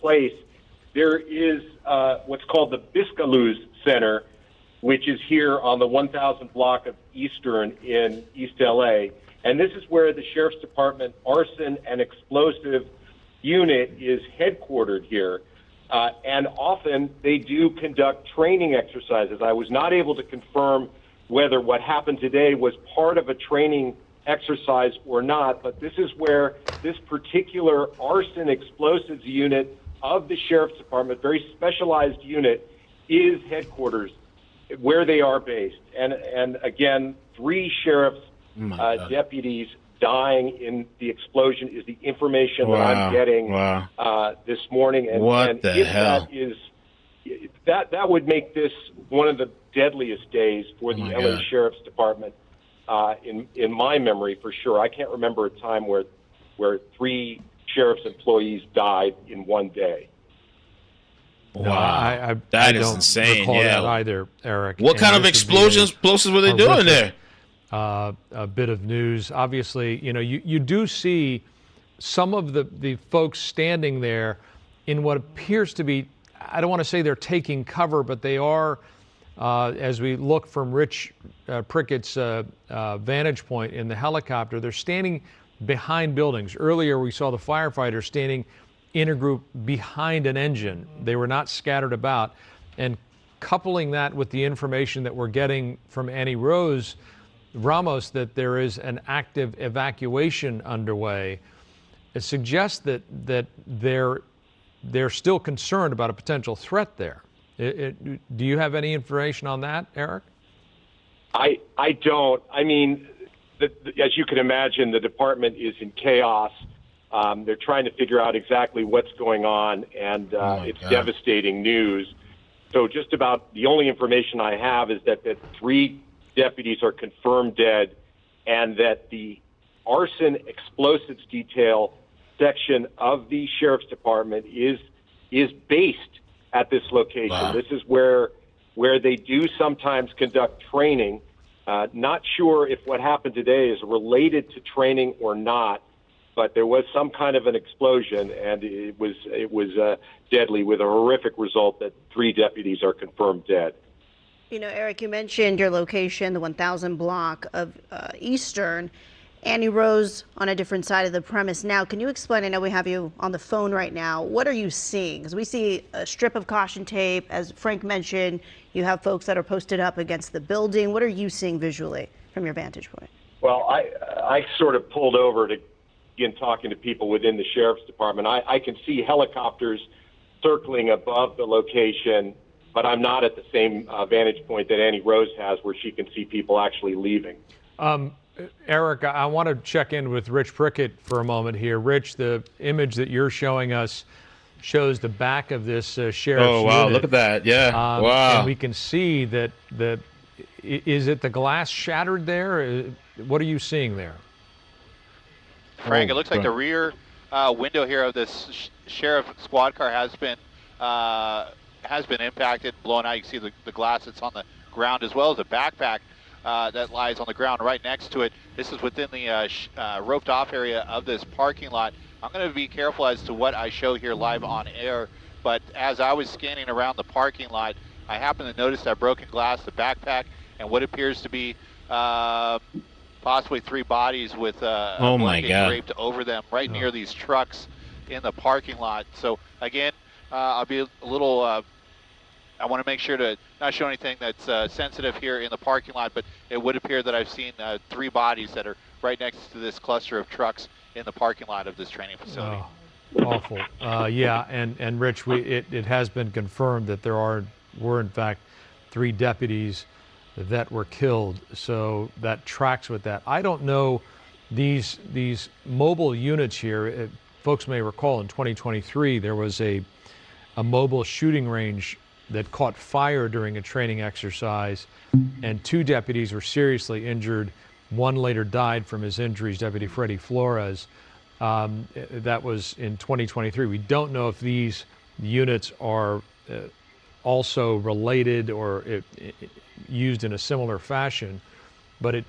place, there is what's called the Biscailuz Center, which is here on the 1000 block of Eastern in East LA. And this is where the Sheriff's Department Arson and Explosive Unit is headquartered here. And often they do conduct training exercises. I was not able to confirm whether what happened today was part of a training exercise or not, but this is where this particular arson explosives unit of the Sheriff's Department, very specialized unit, is headquarters where they are based. And again, 3 sheriff's deputies dying in the explosion is the information that I'm getting this morning. What the hell? That would make this one of the deadliest days for the LA Sheriff's Department in my memory, for sure. I can't remember a time where 3 sheriff's employees died in one day. Wow, I that is don't insane. recall Yeah, that either, Eric. What kind of explosives were they doing there? A bit of news. Obviously, you do see some of the folks standing there in what appears to be, I don't want to say they're taking cover, but they are, as we look from Rich Prickett's vantage point in the helicopter, they're standing behind buildings. Earlier, we saw the firefighters standing in a group behind an engine. They were not scattered about. And coupling that with the information that we're getting from Annie Ramos that there is an active evacuation underway, it suggests that they're still concerned about a potential threat there. Do you have any information on that, Eric? I don't. I mean, as you can imagine, the department is in chaos. They're trying to figure out exactly what's going on, and it's devastating news. So just about the only information I have is that 3 deputies are confirmed dead, and that the arson explosives detail section of the Sheriff's Department is based at this location. Wow. This is where they do sometimes conduct training. Not sure if what happened today is related to training or not, but there was some kind of an explosion, and it was deadly, with a horrific result that 3 deputies are confirmed dead. Eric, you mentioned your location, the 1000 block of Eastern. Annie Rose on a different side of the premise now. Can you explain? I know we have you on the phone right now. What are you seeing? Because we see a strip of caution tape. As Frank mentioned, you have folks that are posted up against the building. What are you seeing visually from your vantage point? Well, I sort of pulled over to begin talking to people within the Sheriff's Department. I can see helicopters circling above the location, but I'm not at the same vantage point that Annie Rose has, where she can see people actually leaving. Eric, I want to check in with Rich Prickett for a moment here. Rich, the image that you're showing us shows the back of this sheriff's unit. Look at that. Yeah, wow. And we can see that is it the glass shattered there? What are you seeing there? Frank, it looks like the rear window here of this sheriff squad car has been impacted, blown out. You can see the glass that's on the ground, as well as a backpack that lies on the ground right next to it. This is within the roped off area of this parking lot. I'm going to be careful as to what I show here live on air, but as I was scanning around the parking lot, I happened to notice that broken glass, the backpack, and what appears to be possibly 3 bodies with a blanket draped over them right near these trucks in the parking lot. So again, I'll be a little I want to make sure to not show anything that's sensitive here in the parking lot, but it would appear that I've seen 3 bodies that are right next to this cluster of trucks in the parking lot of this training facility. Awful. Yeah, and Rich, it has been confirmed that there were in fact 3 deputies that were killed, so that tracks with that. I don't know these mobile units here. Folks may recall in 2023 there was a mobile shooting range that caught fire during a training exercise, and 2 deputies were seriously injured. One later died from his injuries, Deputy Freddie Flores. That was in 2023. We don't know if these units are also related or used in a similar fashion, but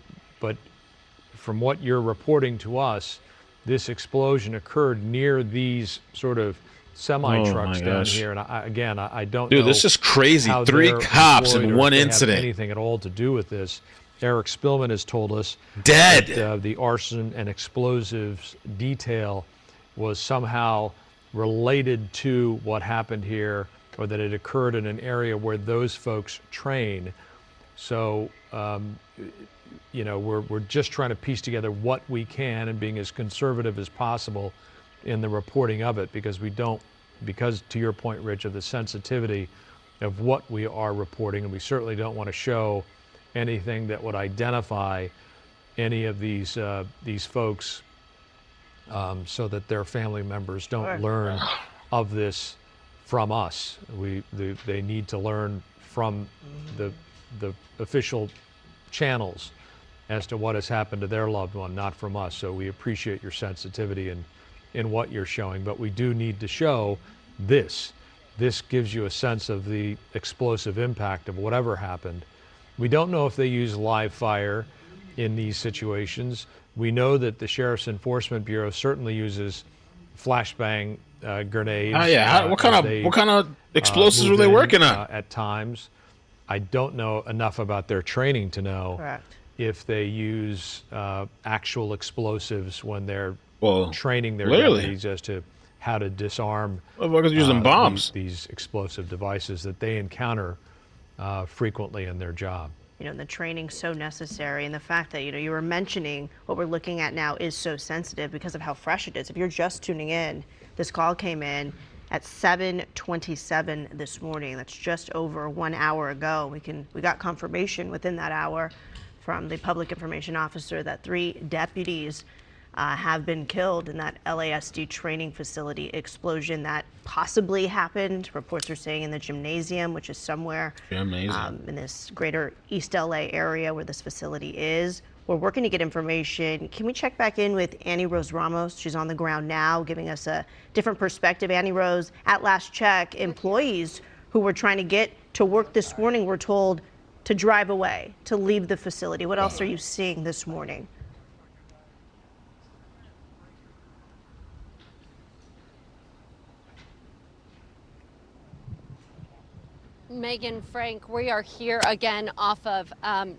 from what you're reporting to us, this explosion occurred near these sort of semi trucks down gosh. here, and I don't Dude, know. this is crazy. How 3 they're cops employed in or one if they have incident. anything at all to do with this. Eric Spillman has told us Dead. that the arson and explosives detail was somehow related to what happened here, or that it occurred in an area where those folks train. So, you know, we're just trying to piece together what we can and being as conservative as possible in the reporting of it, because to your point, Rich, of the sensitivity of what we are reporting, and we certainly don't want to show anything that would identify any of these folks, so that their family members don't learn of this from us. They need to learn from the official channels as to what has happened to their loved one, not from us. So we appreciate your sensitivity in what you're showing, but we do need to show this. This gives you a sense of the explosive impact of whatever happened. We don't know if they use live fire in these situations. We know that the Sheriff's Enforcement Bureau certainly uses flashbang grenades. Oh yeah, what kind of explosives were they working on? At times, I don't know enough about their training to know if they use actual explosives when they're training their deputies as to how to disarm using bombs. These explosive devices that they encounter frequently in their job. You know, the training's so necessary, and the fact that, you know, you were mentioning what we're looking at now is so sensitive because of how fresh it is. If you're just tuning in, this call came in at 7:27 this morning. That's just over 1 hour ago. We got confirmation within that hour from the public information officer that 3 deputies have been killed in that LASD training facility explosion that possibly happened. Reports are saying in the gymnasium, which is somewhere in this greater East LA area where this facility is. We're working to get information. Can we check back in with Annie Rose Ramos? She's on the ground now, giving us a different perspective. Annie Rose, at last check, employees who were trying to get to work this morning were told to drive away, to leave the facility. What else are you seeing this morning? Megan, Frank, we are here again off of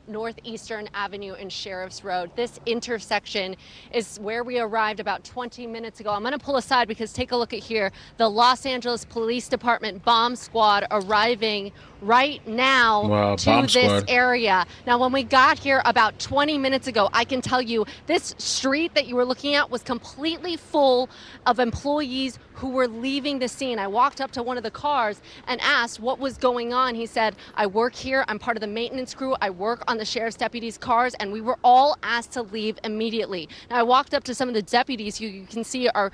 Northeastern Avenue and Sheriff's Road. This intersection is where we arrived about 20 minutes ago. I'm going to pull aside because take a look at here. The Los Angeles Police Department bomb squad arriving right now to this area. Now, when we got here about 20 minutes ago, I can tell you this street that you were looking at was completely full of employees who were leaving the scene. I walked up to one of the cars and asked what was going on. He said, I work here. I'm part of the maintenance crew. I work on the sheriff's deputies' cars, and we were all asked to leave immediately. Now, I walked up to some of the deputies who you can see are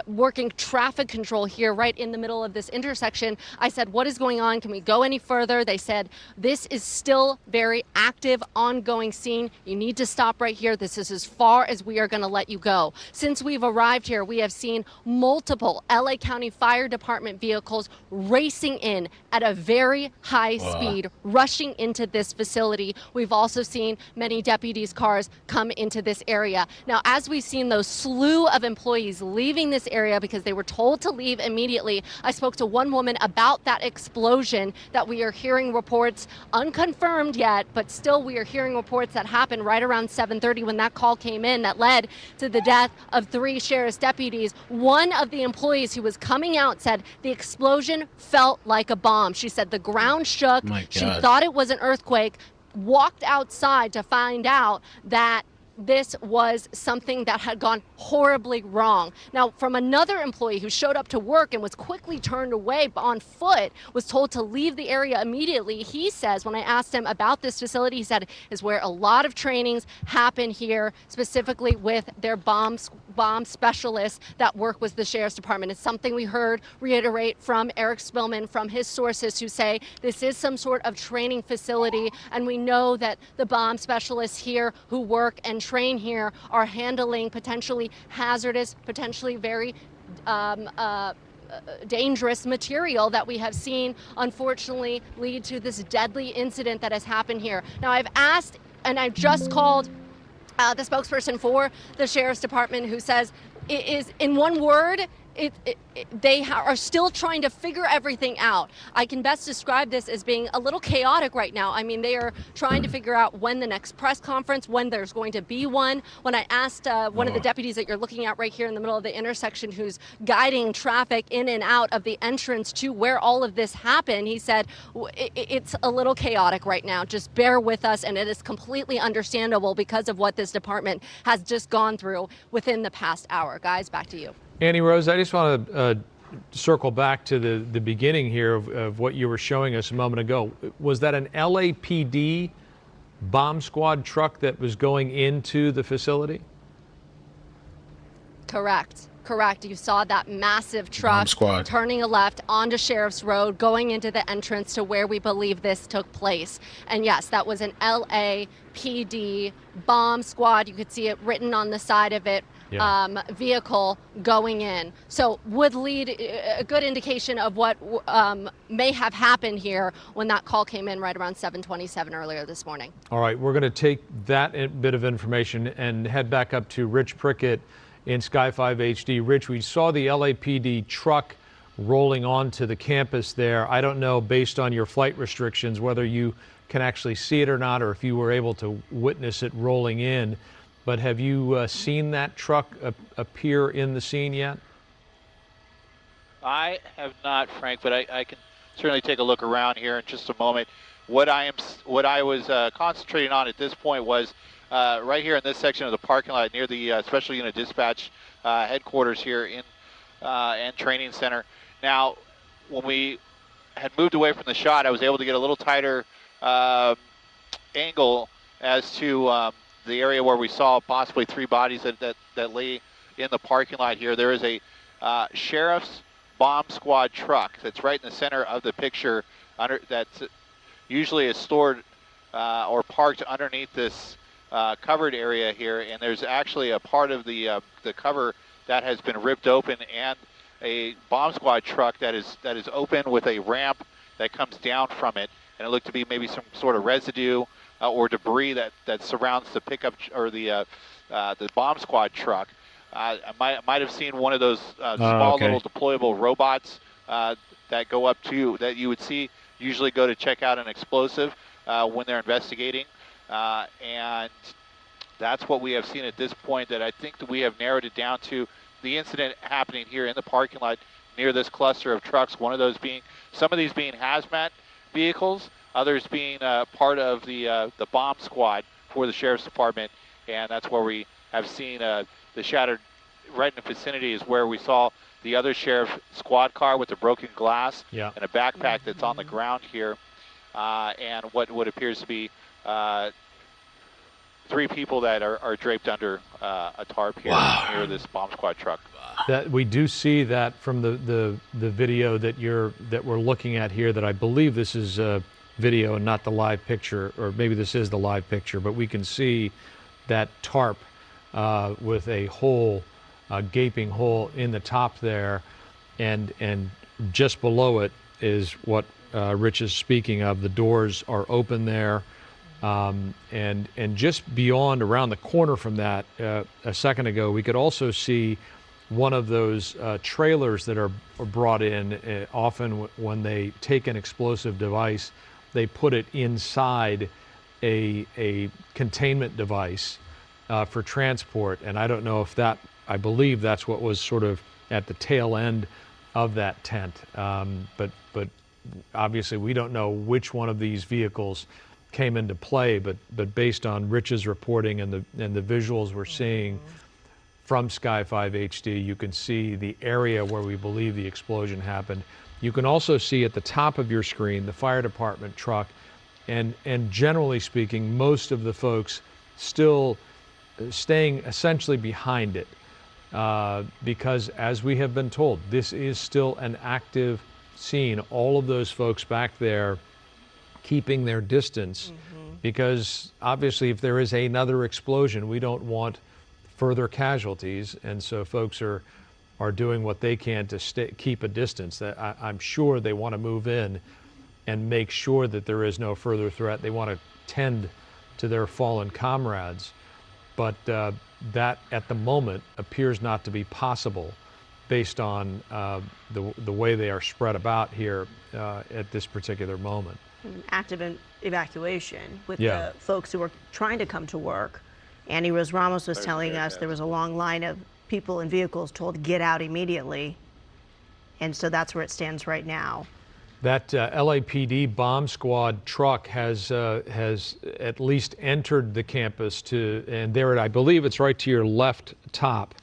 working traffic control here right in the middle of this intersection. I said, what is going on? Can we go any further? They said, this is still very active, ongoing scene. You need to stop right here. This is as far as we are going to let you go. Since we've arrived here, we have seen multiple LA County Fire Department vehicles racing in at a very high speed, rushing into this facility. We've also seen many deputies' cars come into this area. Now, as we've seen those slew of employees leaving this area because they were told to leave immediately, I spoke to one woman about that explosion that we are hearing reports, unconfirmed yet, but still we are hearing reports that happened right around 7:30 when that call came in that led to the death of 3 sheriff's deputies. One of the employees who was coming out said the explosion felt like a bomb. She said the ground shook. She thought it was an earthquake, walked outside to find out that this was something that had gone horribly wrong. Now, from another employee who showed up to work and was quickly turned away on foot, was told to leave the area immediately. He says, when I asked him about this facility, he said is where a lot of trainings happen here, specifically with their bomb specialists that work with the Sheriff's Department. It's something we heard reiterate from Eric Spillman, from his sources who say this is some sort of training facility, and we know that the bomb specialists here who work and train here are handling potentially hazardous, potentially very dangerous material that we have seen unfortunately lead to this deadly incident that has happened here. Now, I've asked and I've just called the spokesperson for the Sheriff's Department, who says it is, in one word, they are still trying to figure everything out. I can best describe this as being a little chaotic right now. I mean, they are trying to figure out when the next press conference, when there's going to be one. When I asked one of the deputies that you're looking at right here in the middle of the intersection, who's guiding traffic in and out of the entrance to where all of this happened, he said, it's a little chaotic right now. Just bear with us, and it is completely understandable because of what this department has just gone through within the past hour. Guys, back to you. Annie Rose, I just want to circle back to the beginning here of what you were showing us a moment ago. Was that an LAPD bomb squad truck that was going into the facility? Correct. Correct. You saw that massive truck turning a left onto Sheriff's Road, going into the entrance to where we believe this took place. And yes, that was an LAPD bomb squad. You could see it written on the side of it. Yeah. Vehicle going in. So would lead a good indication of what may have happened here when that call came in right around 7:27 earlier this morning. All right, we're going to take that bit of information and head back up to Rich Prickett in Sky 5 HD. Rich, we saw the LAPD truck rolling onto the campus there. I don't know, based on your flight restrictions, whether you can actually see it or not, or if you were able to witness it rolling in. But have you seen that truck appear in the scene yet? I have not, Frank, but I can certainly take a look around here in just a moment. What I was concentrating on at this point was right here in this section of the parking lot near the Special Unit Dispatch headquarters here in and training center. Now, when we had moved away from the shot, I was able to get a little tighter angle as to the area where we saw possibly 3 bodies that lay in the parking lot here. There is a sheriff's bomb squad truck that's right in the center of the picture, that's usually is stored or parked underneath this covered area here. And there's actually a part of the cover that has been ripped open, and a bomb squad truck that is open with a ramp that comes down from it. And it looked to be maybe some sort of residue or debris that surrounds the pickup or the bomb squad truck. I might have seen one of those small little deployable robots that go up to, that you would see usually go to check out an explosive when they're investigating. And that's what we have seen at this point, that I think that we have narrowed it down to the incident happening here in the parking lot near this cluster of trucks, one of those being, some of these being hazmat vehicles, others being part of the bomb squad for the Sheriff's Department. And that's where we have seen the shattered, right in the vicinity is where we saw the other Sheriff squad car with the broken glass and a backpack that's on the ground here. And what appears to be 3 people that are draped under a tarp here near this bomb squad truck. That we do see that from the video that we're looking at here, that I believe this is video and not the live picture, or maybe this is the live picture, but we can see that tarp with a hole, a gaping hole in the top there, and just below it is what Rich is speaking of. The doors are open there, and just beyond, around the corner from that, a second ago, we could also see one of those trailers that are brought in. Often when they take an explosive device, they put it inside a containment device for transport. And I don't know if that, I believe that's what was sort of at the tail end of that tent. But obviously we don't know which one of these vehicles came into play, but based on Rich's reporting and the visuals we're seeing from Sky 5 HD, you can see the area where we believe the explosion happened. You can also see at the top of your screen the fire department truck, and generally speaking, most of the folks still staying essentially behind it, because as we have been told, this is still an active scene. All of those folks back there keeping their distance, because obviously if there is another explosion, we don't want further casualties, and so folks are doing what they can to keep a distance. I'm sure they want to move in and make sure that there is no further threat. They want to tend to their fallen comrades, but that at the moment appears not to be possible based on the way they are spread about here at this particular moment. An active evacuation with Yeah. the folks who were trying to come to work. Annie Rose Ramos was telling us there was a long line of people and vehicles told to get out immediately. And so that's where it stands right now. That LAPD bomb squad truck has at least entered the campus and there, I believe it's right to your left top.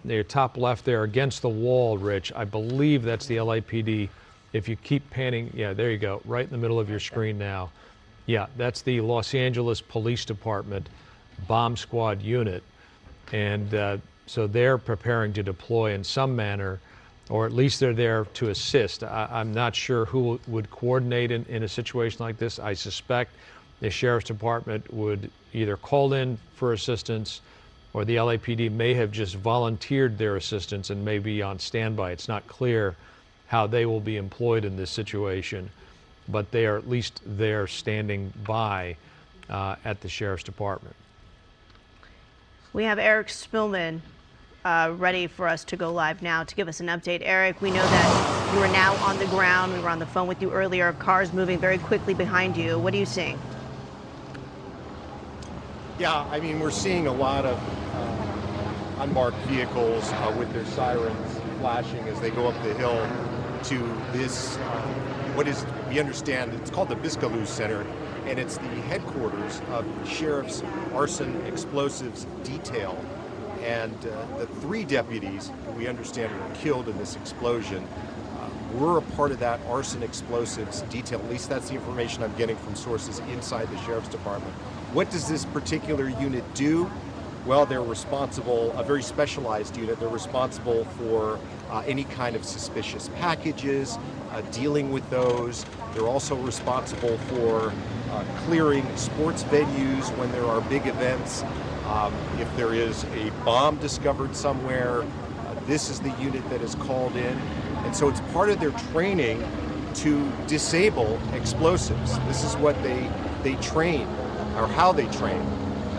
Your top left there against the wall, Rich. I believe that's the LAPD. If you keep panning, yeah, there you go, right in the middle of your screen now. Yeah, that's the Los Angeles Police Department bomb squad unit. And so they're preparing to deploy in some manner, or at least they're there to assist. I'm not sure who would coordinate in a situation like this. I suspect the Sheriff's Department would either call in for assistance, or the LAPD may have just volunteered their assistance and may be on standby. It's not clear how they will be employed in this situation, but they are at least there standing by at the Sheriff's Department. We have Eric Spillman ready for us to go live now to give us an update. Eric, we know that you are now on the ground. We were on the phone with you earlier. Cars moving very quickly behind you. What are you seeing? Yeah, I mean, we're seeing a lot of unmarked vehicles with their sirens flashing as they go up the hill to this, we understand, it's called the Biscailuz Center, and it's the headquarters of the Sheriff's Arson Explosives Detail. And the 3 deputies who we understand were killed in this explosion were a part of that arson explosives detail. At least that's the information I'm getting from sources inside the Sheriff's Department. What does this particular unit do? Well, they're responsible, a very specialized unit. They're responsible for any kind of suspicious packages, dealing with those. They're also responsible for clearing sports venues when there are big events. If there is a bomb discovered somewhere, this is the unit that is called in. And so it's part of their training to disable explosives. This is what they train, or how they train.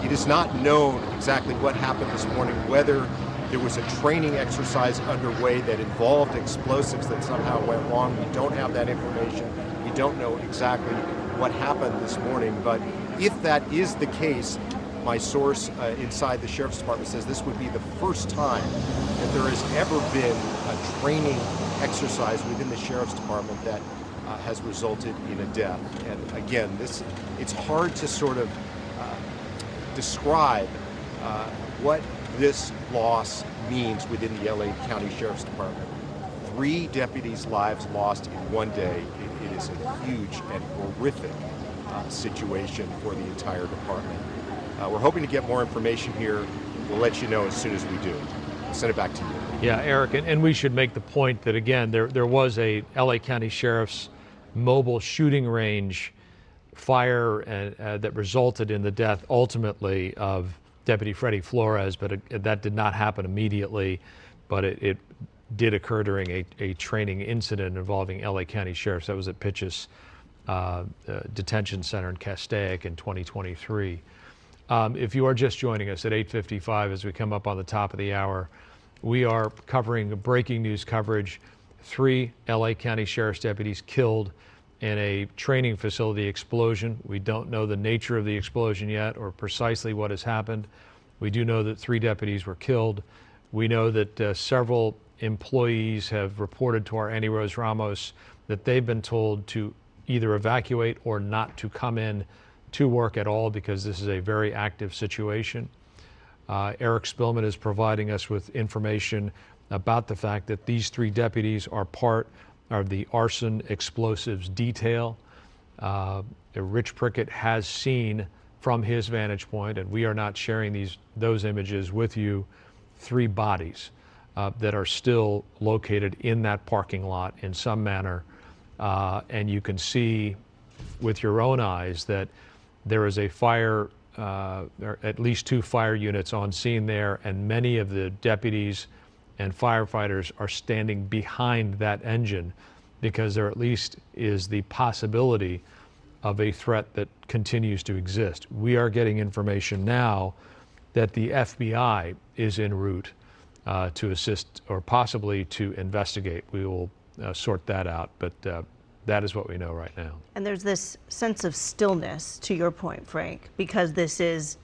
It is not known exactly what happened this morning, whether there was a training exercise underway that involved explosives that somehow went wrong. We don't have that information. We don't know exactly what happened this morning. But if that is the case, my source inside the Sheriff's Department says this would be the first time that there has ever been a training exercise within the Sheriff's Department that has resulted in a death. And again, it's hard to sort of describe what this loss means within the LA County Sheriff's Department. 3 deputies' lives lost in one day. It is a huge and horrific situation for the entire department. We're hoping to get more information here. We'll let you know as soon as we do. I'll send it back to you. Yeah, Eric, and we should make the point that, again, there was a LA County Sheriff's mobile shooting range fire that resulted in the death ultimately of Deputy Freddie Flores, but that did not happen immediately, but it did occur during a training incident involving LA County Sheriffs. That was at Pitchess Detention Center in Castaic in 2023. If you are just joining us at 8:55 as we come up on the top of the hour, we are covering breaking news coverage. 3 LA County Sheriff's deputies killed in a training facility explosion. We don't know the nature of the explosion yet or precisely what has happened. We do know that 3 deputies were killed. We know that several employees have reported to our Annie Rose Ramos that they've been told to either evacuate or not to come in to work at all because this is a very active situation. Eric Spillman is providing us with information about the fact that these 3 deputies are part of the arson explosives detail. Rich Prickett has seen from his vantage point, and we are not sharing those images with you, 3 bodies that are still located in that parking lot in some manner. And you can see with your own eyes that there is a fire, or at least 2 fire units on scene there, and many of the deputies and firefighters are standing behind that engine because there at least is the possibility of a threat that continues to exist. We are getting information now that the FBI is en route to assist or possibly to investigate. We will sort that out, but that is what we know right now. And there's this sense of stillness, to your point, Frank, because this is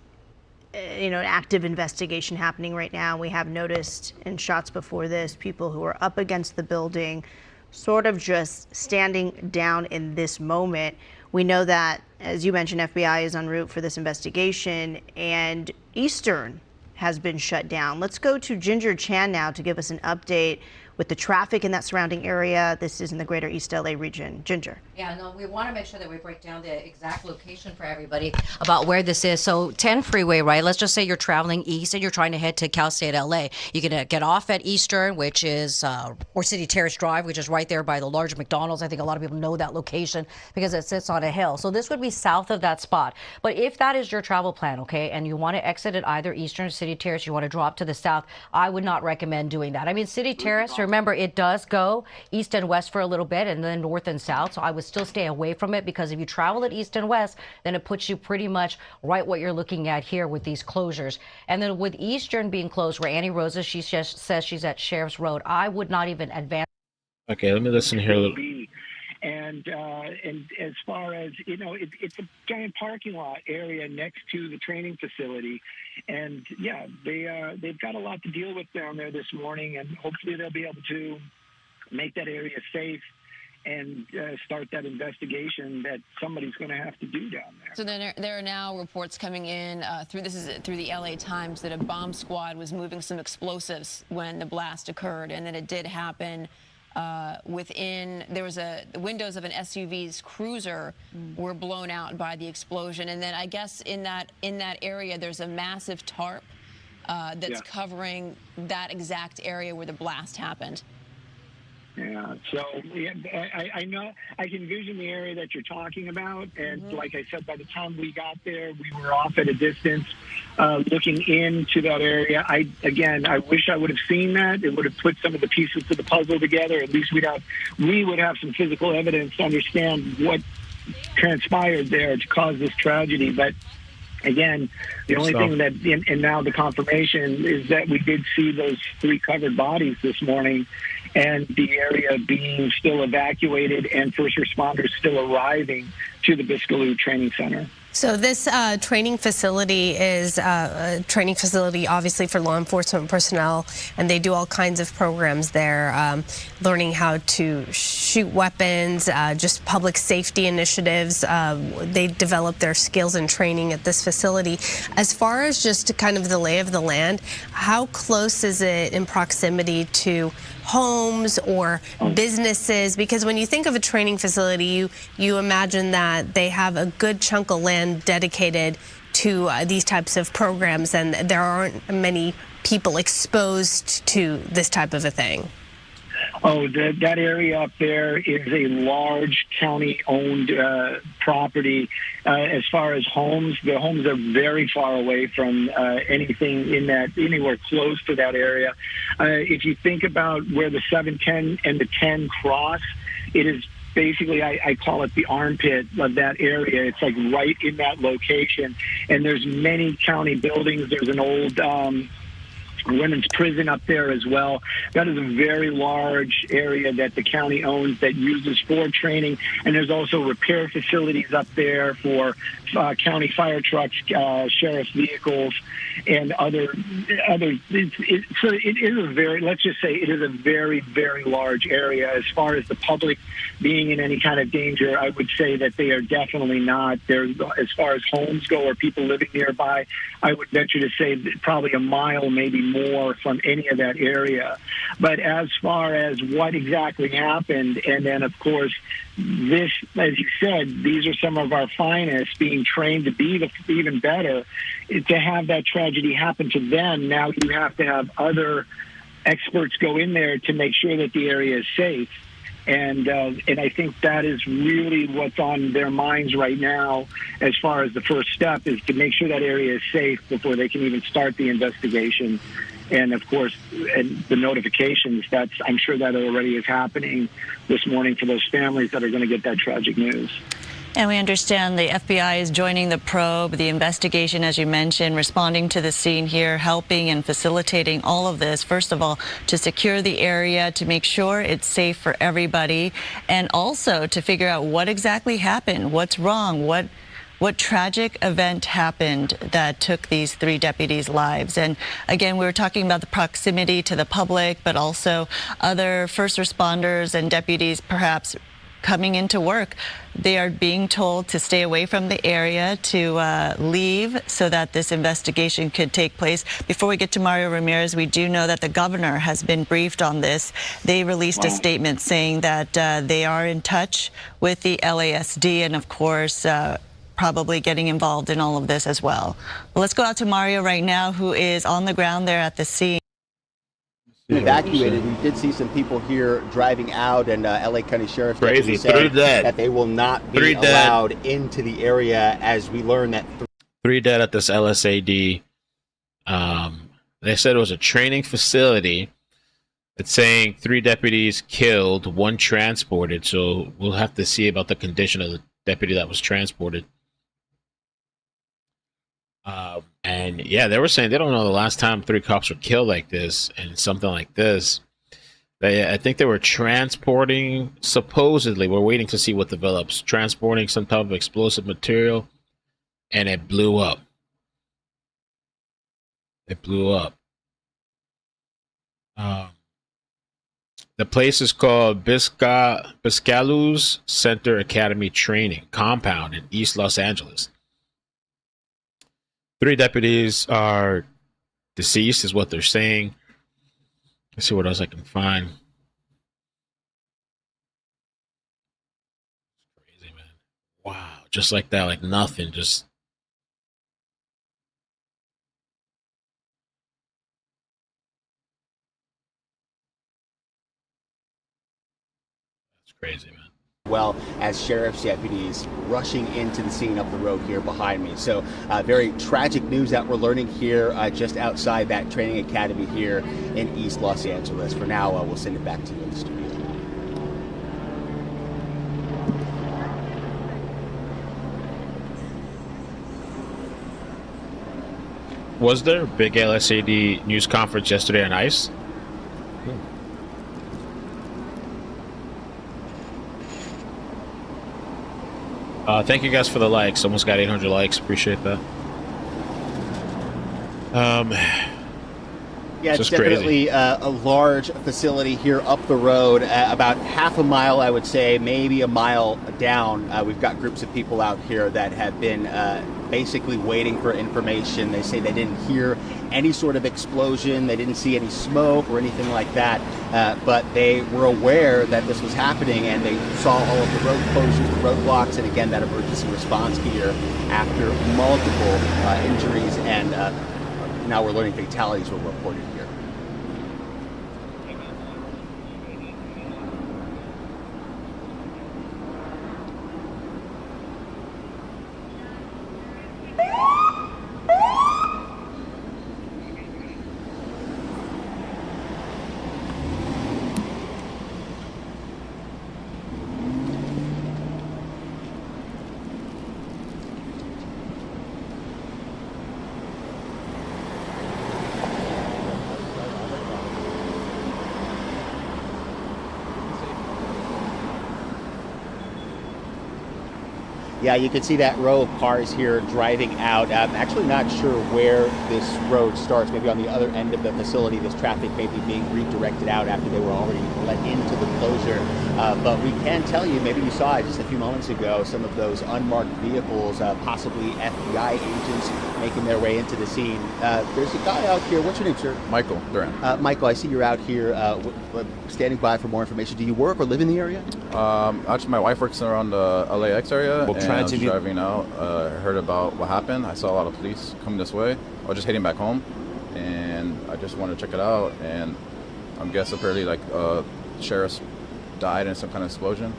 an active investigation happening right now. We have noticed in shots before this people who are up against the building sort of just standing down in this moment. We know that, as you mentioned, FBI is en route for this investigation, and Eastern has been shut down. Let's go to Ginger Chan now to give us an update with the traffic in that surrounding area. This is in the greater East LA region. Ginger. Yeah, no, we want to make sure that we break down the exact location for everybody about where this is. So 10 freeway, right? Let's just say you're traveling east and you're trying to head to Cal State LA. You're going to get off at Eastern, which is, or City Terrace Drive, which is right there by the large McDonald's. I think a lot of people know that location because it sits on a hill. So this would be south of that spot. But if that is your travel plan, okay, and you want to exit at either Eastern or City Terrace, you want to drop to the south, I would not recommend doing that. I mean, City Terrace, remember, it does go east and west for a little bit and then north and south. So I would still stay away from it, because if you travel at east and west, then it puts you pretty much right what you're looking at here with these closures. And then with Eastern being closed, where Annie Rosa, she just says she's at Sheriff's Road, I would not even advance. Okay, let me listen here a little. And as far as, it's a giant parking lot area next to the training facility. And yeah, they've got a lot to deal with down there this morning, and hopefully they'll be able to make that area safe and start that investigation that somebody's going to have to do down there. So then there are now reports coming in through the LA Times that a bomb squad was moving some explosives when the blast occurred, and that it did happen there was the windows of an SUV's cruiser were blown out by the explosion. And then I guess in that area there's a massive tarp that's covering that exact area where the blast happened. Yeah, so I know, I can vision the area that you're talking about, and like I said, by the time we got there, we were off at a distance looking into that area. I wish I would have seen that. It would have put some of the pieces to the puzzle together. At least we would have some physical evidence to understand what transpired there to cause this tragedy. But again, the only thing that, and now the confirmation is that we did see those 3 covered bodies this morning, and the area being still evacuated and first responders still arriving to the Biscailuz Training Center. So this training facility is a training facility, obviously, for law enforcement personnel, and they do all kinds of programs there, learning how to shoot weapons, just public safety initiatives. They develop their skills and training at this facility. As far as just kind of the lay of the land, how close is it in proximity to homes or businesses? Because when you think of a training facility, you imagine that they have a good chunk of land dedicated to these types of programs, and there aren't many people exposed to this type of a thing. Oh, that area up there is a large county-owned property. As far as homes, the homes are very far away from anything anywhere close to that area. If you think about where the 710 and the 10 cross, it is basically, I call it the armpit of that area. It's like right in that location, and there's many county buildings. There's an old women's prison up there as well. That is a very large area that the county owns that uses for training, and there's also repair facilities up there for county fire trucks, sheriff's vehicles, and other. So it is a very, let's just say, it is a very, very large area. As far as the public being in any kind of danger, I would say that they are definitely not. They're, as far as homes go or people living nearby, I would venture to say probably a mile, maybe more, from any of that area. But as far as what exactly happened, and then of course this, as you said, these are some of our finest being trained to be even better. To have that tragedy happen to them, now you have to have other experts go in there to make sure that the area is safe. And I think that is really what's on their minds right now, as far as the first step is to make sure that area is safe before they can even start the investigation. And of course, and the notifications, I'm sure that already is happening this morning for those families that are going to get that tragic news. And we understand the FBI is joining the probe, the investigation, as you mentioned, responding to the scene here, helping and facilitating all of this. First of all, to secure the area, to make sure it's safe for everybody, and also to figure out what exactly happened, what's wrong, what tragic event happened that took these 3 deputies' lives. And again, we were talking about the proximity to the public, but also other first responders and deputies perhaps coming into work. They are being told to stay away from the area, to leave so that this investigation could take place. Before we get to Mario Ramirez, we do know that the governor has been briefed on this. They released a statement saying that they are in touch with the LASD and, of course, probably getting involved in all of this as well. Well, let's go out to Mario right now, who is on the ground there at the scene. Evacuated. We did see some people here driving out, and LA County Sheriff's Deputy said that they will not be allowed into the area, as we learned that 3 dead at this LSAD. They said it was a training facility. It's saying 3 deputies killed, 1 transported, so we'll have to see about the condition of the deputy that was transported. And yeah, they were saying they don't know the last time 3 cops were killed like this and something like this. I think they were transporting, supposedly, we're waiting to see what develops, transporting some type of explosive material, and it blew up. It blew up. The place is called Biscailuz Center Academy Training Compound in East Los Angeles. 3 deputies are deceased, is what they're saying. Let's see what else I can find. Crazy, man. Wow, just like that, like nothing, just. That's crazy, man. Well as sheriff's deputies rushing into the scene up the road here behind me. So very tragic news that we're learning here just outside that training academy here in East Los Angeles. For now, we'll send it back to you in the studio. Was there a big LSAD news conference yesterday on ICE? Thank you guys for the likes. Almost got 800 likes. Appreciate that. Yeah, it's definitely a large facility here up the road, about half a mile, I would say, maybe a mile down. We've got groups of people out here that have been basically waiting for information. They say they didn't hear any sort of explosion, they didn't see any smoke or anything like that, but they were aware that this was happening, and they saw all of the road closures, the roadblocks, and again, that emergency response here after multiple injuries, and now we're learning fatalities were reported here. Yeah, you can see that row of cars here driving out. I'm actually not sure where this road starts. Maybe on the other end of the facility, this traffic may be being redirected out after they were already let into the closure. But we can tell you, maybe you saw it just a few moments ago, some of those unmarked vehicles, possibly FBI agents making their way into the scene. There's a guy out here. What's your name, sir? Michael Duran. Michael, I see you're out here standing by for more information. Do you work or live in the area? Actually, my wife works around the LAX area. I was driving out, heard about what happened. I saw a lot of police coming this way. I was just heading back home, and I just wanted to check it out. And I'm guessing apparently like sheriffs died in some kind of explosion.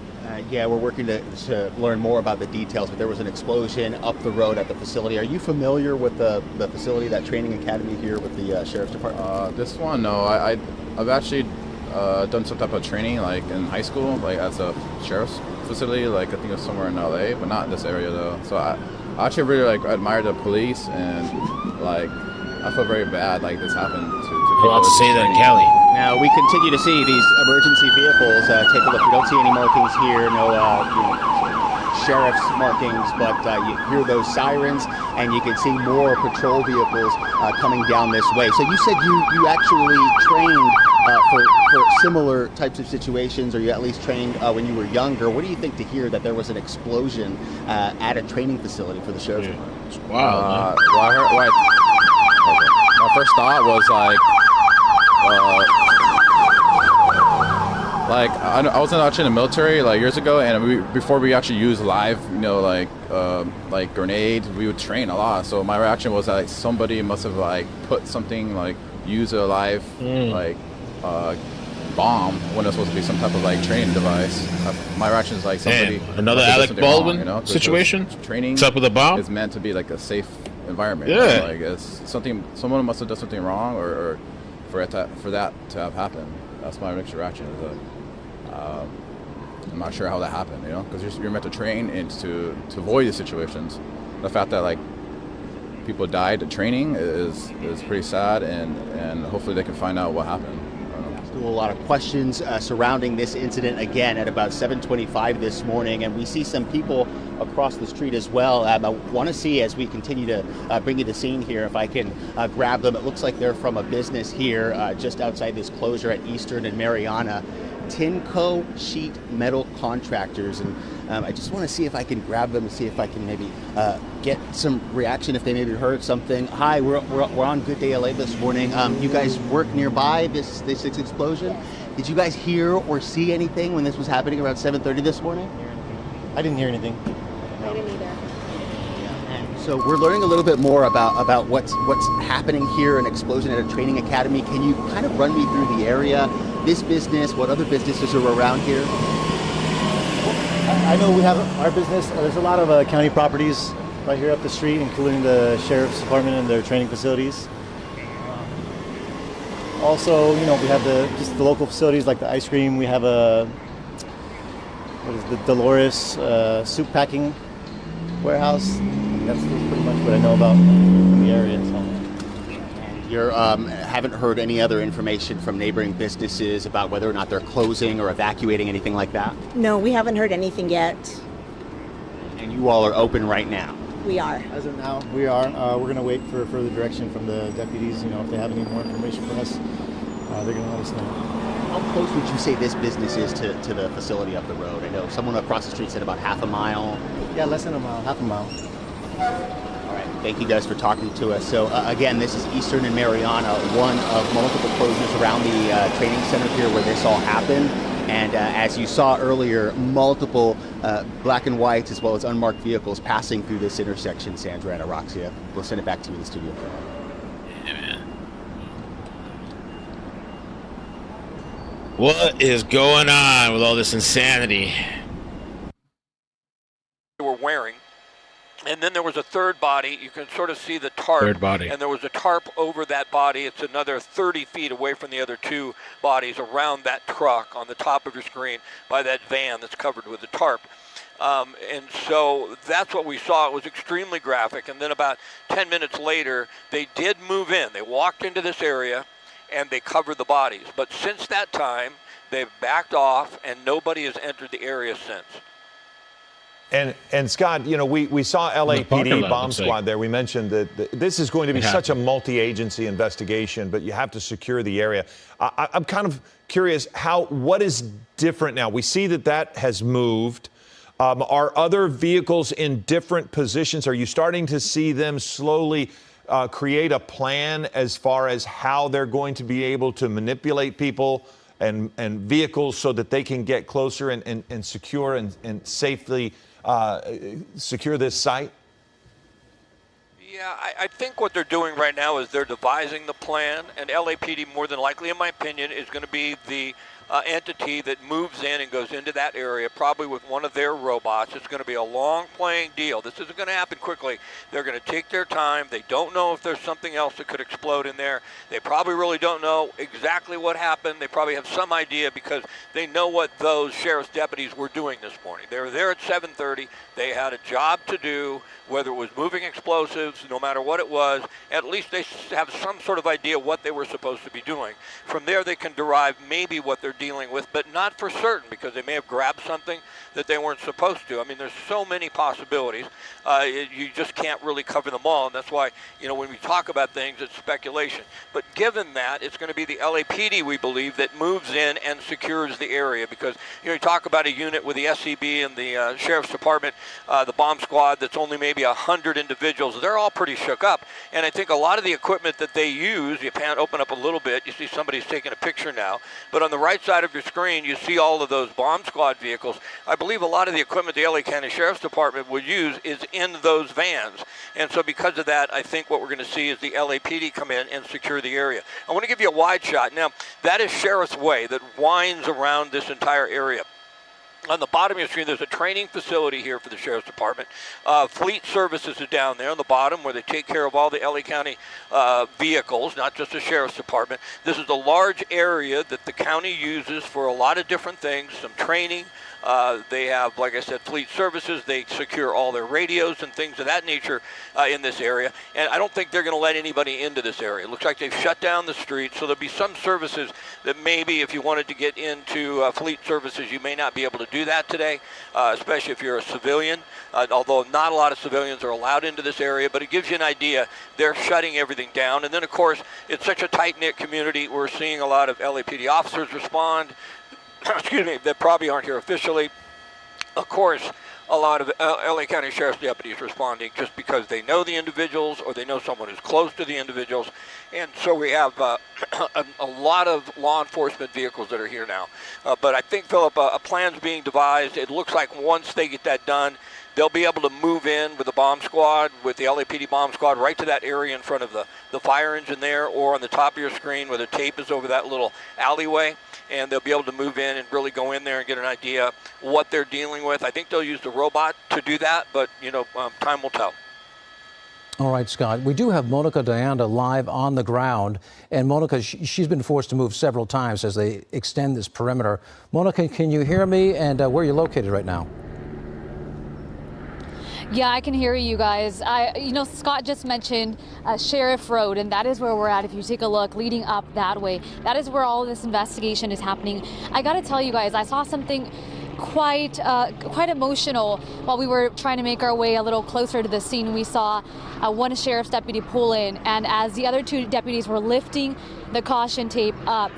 Yeah, we're working to learn more about the details, but there was an explosion up the road at the facility. Are you familiar with the facility, that training academy here with the Sheriff's Department? This one, no. I've actually done some type of training, like in high school, like as a sheriff's facility, like I think it was somewhere in LA, but not in this area though. So I actually really like admire the police, and like I feel very bad like this happened to people. I'll say that, Kelly. Now we continue to see these emergency vehicles. Take a look. We don't see any markings here. No, sheriff's markings, but you hear those sirens, and you can see more patrol vehicles coming down this way. So you said you actually trained for similar types of situations, or you at least trained when you were younger. What do you think to hear that there was an explosion at a training facility for the sheriff's department? Wow. My first thought was I was actually in the military like years ago, and before we actually used live, like grenades, we would train a lot. So my reaction was that somebody must have put something use a live bomb when it's supposed to be some type of training device. My reaction is somebody. Damn, another Alec Baldwin situation. Training. What's up with the bomb? Is meant to be a safe environment. Yeah. It's something. Someone must have done something wrong, or for that to have happened. That's my initial reaction. I'm not sure how that happened, because you're meant to train and to avoid these situations. The fact that people died at training is pretty sad, and hopefully they can find out what happened. A lot of questions surrounding this incident again at about 7:25 this morning, and we see some people across the street as well. I want to see, as we continue to bring you the scene here, if I can grab them. It looks like they're from a business here just outside this closure at Eastern and Mariana. Tinco Sheet Metal Contractors, and I just want to see if I can grab them and see if I can maybe get some reaction if they maybe heard something. Hi, we're on Good Day LA this morning. You guys work nearby this explosion. Did you guys hear or see anything when this was happening around 7:30 this morning? I didn't hear anything. I didn't either. So we're learning a little bit more about what's happening here, an explosion at a training academy. Can you kind of run me through the area, this business, what other businesses are around here? I know we have our business. There's a lot of county properties right here up the street, including the sheriff's department and their training facilities. Also, we have the local facilities like the ice cream. We have the Dolores soup packing warehouse. That's pretty much what I know about the area. So. You haven't heard any other information from neighboring businesses about whether or not they're closing or evacuating, anything like that? No, we haven't heard anything yet. And you all are open right now? We are. As of now, we are. We're going to wait for further direction from the deputies. If they have any more information for us, they're going to let us know. How close would you say this business is to the facility up the road? I know someone across the street said about half a mile. Yeah, less than a mile, half a mile. All right, thank you guys for talking to us. So again, this is Eastern and Mariana, one of multiple closures around the training center here where this all happened. And as you saw earlier, multiple black and whites as well as unmarked vehicles passing through this intersection, Sandra and Araxia. We'll send it back to you in the studio. Yeah, man. What is going on with all this insanity? They were wearing. And then there was a third body. You can sort of see the tarp. Third body. And there was a tarp over that body. It's another 30 feet away from the other two bodies around that truck on the top of your screen by that van that's covered with the tarp. And so that's what we saw. It was extremely graphic. And then about 10 minutes later, they did move in. They walked into this area and they covered the bodies. But since that time, they've backed off and nobody has entered the area since. And Scott, we saw LAPD bomb squad there. We mentioned that this is going to be such a multi-agency investigation, but you have to secure the area. I'm kind of curious what is different now? We see that has moved. Are other vehicles in different positions? Are you starting to see them slowly create a plan as far as how they're going to be able to manipulate people and vehicles so that they can get closer and secure and safely secure this site? Yeah, I think what they're doing right now is they're devising the plan, and LAPD, more than likely, in my opinion, is going to be the entity that moves in and goes into that area, probably with one of their robots. It's going to be a long playing deal. This isn't going to happen quickly. They're going to take their time. They don't know if there's something else that could explode in there. They probably really don't know exactly what happened. They probably have some idea because they know what those sheriff's deputies were doing this morning. They were there at 7:30. They had a job to do, whether it was moving explosives, no matter what it was. At least they have some sort of idea what they were supposed to be doing. From there, they can derive maybe what they're dealing with, but not for certain, because they may have grabbed something that they weren't supposed to. I mean, there's so many possibilities. You just can't really cover them all, and that's why, you know, when we talk about things, it's speculation. But given that, it's going to be the LAPD, we believe, that moves in and secures the area, because, you know, you talk about a unit with the SCB and the Sheriff's Department, the bomb squad, that's only maybe 100 individuals. They're all pretty shook up, and I think a lot of the equipment that they use, you can open up a little bit, you see somebody's taking a picture now, but on the right side of your screen, you see all of those bomb squad vehicles. I believe a lot of the equipment the LA County Sheriff's Department would use is in those vans, and so because of that, I think what we're going to see is the LAPD come in and secure the area. I want to give you a wide shot. Now, that is Sheriff's Way that winds around this entire area. On the bottom of your screen, there's a training facility here for the Sheriff's Department. Fleet Services is down there on the bottom, where they take care of all the LA County vehicles, not just the Sheriff's Department. This is a large area that the county uses for a lot of different things, some training. They have, like I said, Fleet Services. They secure all their radios and things of that nature in this area. And I don't think they're going to let anybody into this area. It looks like they've shut down the street, so there'll be some services that maybe if you wanted to get into Fleet Services, you may not be able to do that today, especially if you're a civilian, although not a lot of civilians are allowed into this area, but it gives you an idea. They're shutting everything down. And then, of course, it's such a tight-knit community. We're seeing a lot of LAPD officers respond, excuse me, that probably aren't here officially. Of course, a lot of LA County Sheriff's deputies responding just because they know the individuals or they know someone who's close to the individuals. And so we have a lot of law enforcement vehicles that are here now. But I think, Philip, a plan's being devised. It looks like once they get that done, they'll be able to move in with the bomb squad, with the LAPD bomb squad, right to that area in front of the fire engine there, or on the top of your screen where the tape is over that little alleyway. And they'll be able to move in and really go in there and get an idea what they're dealing with. I think they'll use the robot to do that, but, you know, time will tell. All right, Scott. We do have Monica Dianda live on the ground. And Monica, she's been forced to move several times as they extend this perimeter. Monica, can you hear me? And where are you located right now? Yeah, I can hear you guys. You know, Scott just mentioned Sheriff Road, and that is where we're at. If you take a look, leading up that way, that is where all of this investigation is happening. I got to tell you guys, I saw something quite emotional while we were trying to make our way a little closer to the scene. We saw one sheriff's deputy pull in, and as the other two deputies were lifting the caution tape up,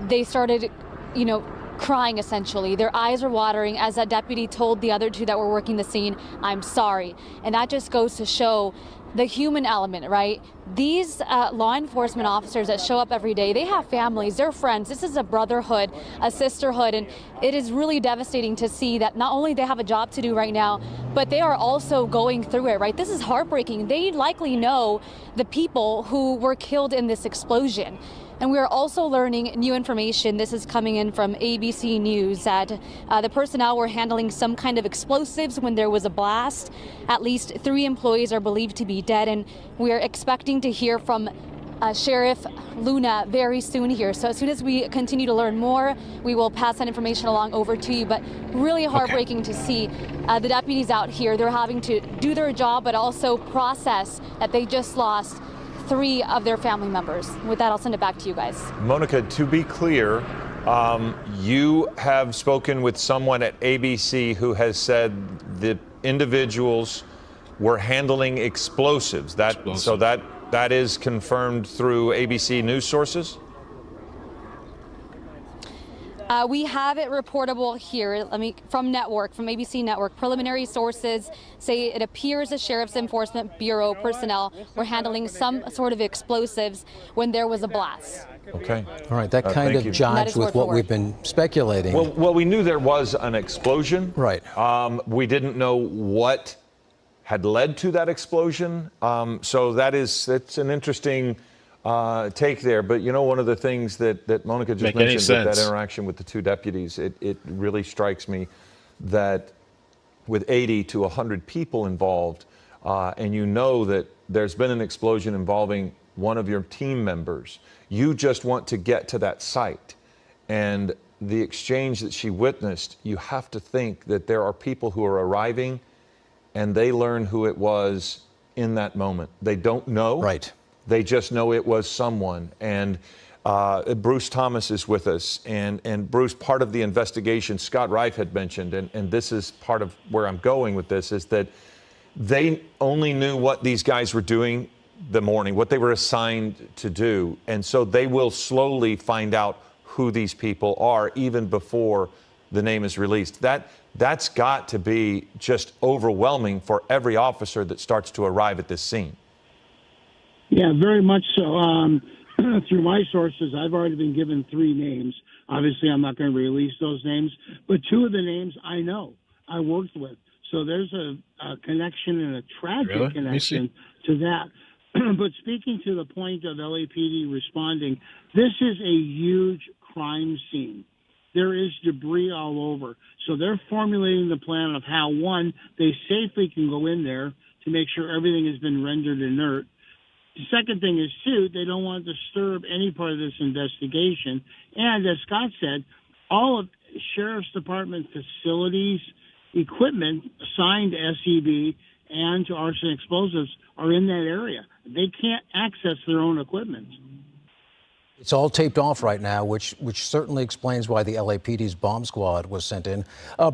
they started, you know, crying essentially. Their eyes were watering as that deputy told the other two that were working the scene, "I'm sorry." And that just goes to show the human element, right? These law enforcement officers that show up every day, they have families, they're friends. This is a brotherhood, a sisterhood, and it is really devastating to see that not only they have a job to do right now, but they are also going through it, right? This is heartbreaking. They likely know the people who were killed in this explosion. And we are also learning new information. This is coming in from ABC News that the personnel were handling some kind of explosives when there was a blast. At least 3 employees are believed to be dead, and we are expecting to hear from Sheriff Luna very soon here. So as soon as we continue to learn more, we will pass that information along over to you. But really heartbreaking to see the deputies out here. They're having to do their job, but also process that they just lost 3 of their family members. With that, I'll send it back to you guys. Monica, to be clear, you have spoken with someone at ABC who has said the individuals were handling explosives. So that is confirmed through ABC News sources? We have it reportable here. From ABC Network. Preliminary sources say it appears the Sheriff's Enforcement Bureau personnel were handling some sort of explosives when there was a blast. Okay. All right. That kind of jives with what we've been speculating. Well, we knew there was an explosion. Right. We didn't know what had led to that explosion. So it's an interesting take there. But you know, one of the things that Monica just mentioned with that interaction with the two deputies, it really strikes me that with 80 to 100 people involved, and you know that there's been an explosion involving one of your team members, you just want to get to that site. And the exchange that she witnessed, you have to think that there are people who are arriving and they learn who it was in that moment. They don't know. Right. They just know it was someone. And Bruce Thomas is with us. And Bruce, part of the investigation Scott Reif had mentioned, and this is part of where I'm going with this, is that they only knew what these guys were doing the morning, what they were assigned to do. And so they will slowly find out who these people are even before the name is released. That's got to be just overwhelming for every officer that starts to arrive at this scene. Yeah, very much so. Through my sources, I've already been given 3 names. Obviously, I'm not going to release those names, but 2 of the names I know, I worked with. So there's a connection and a tragic connection to that. But speaking to the point of LAPD responding, this is a huge crime scene. There is debris all over. So they're formulating the plan of how, one, they safely can go in there to make sure everything has been rendered inert. The second thing is, too, they don't want to disturb any part of this investigation. And as Scott said, all of Sheriff's Department facilities, equipment assigned to SEB and to arson explosives are in that area. They can't access their own equipment. It's all taped off right now, which certainly explains why the LAPD's bomb squad was sent in.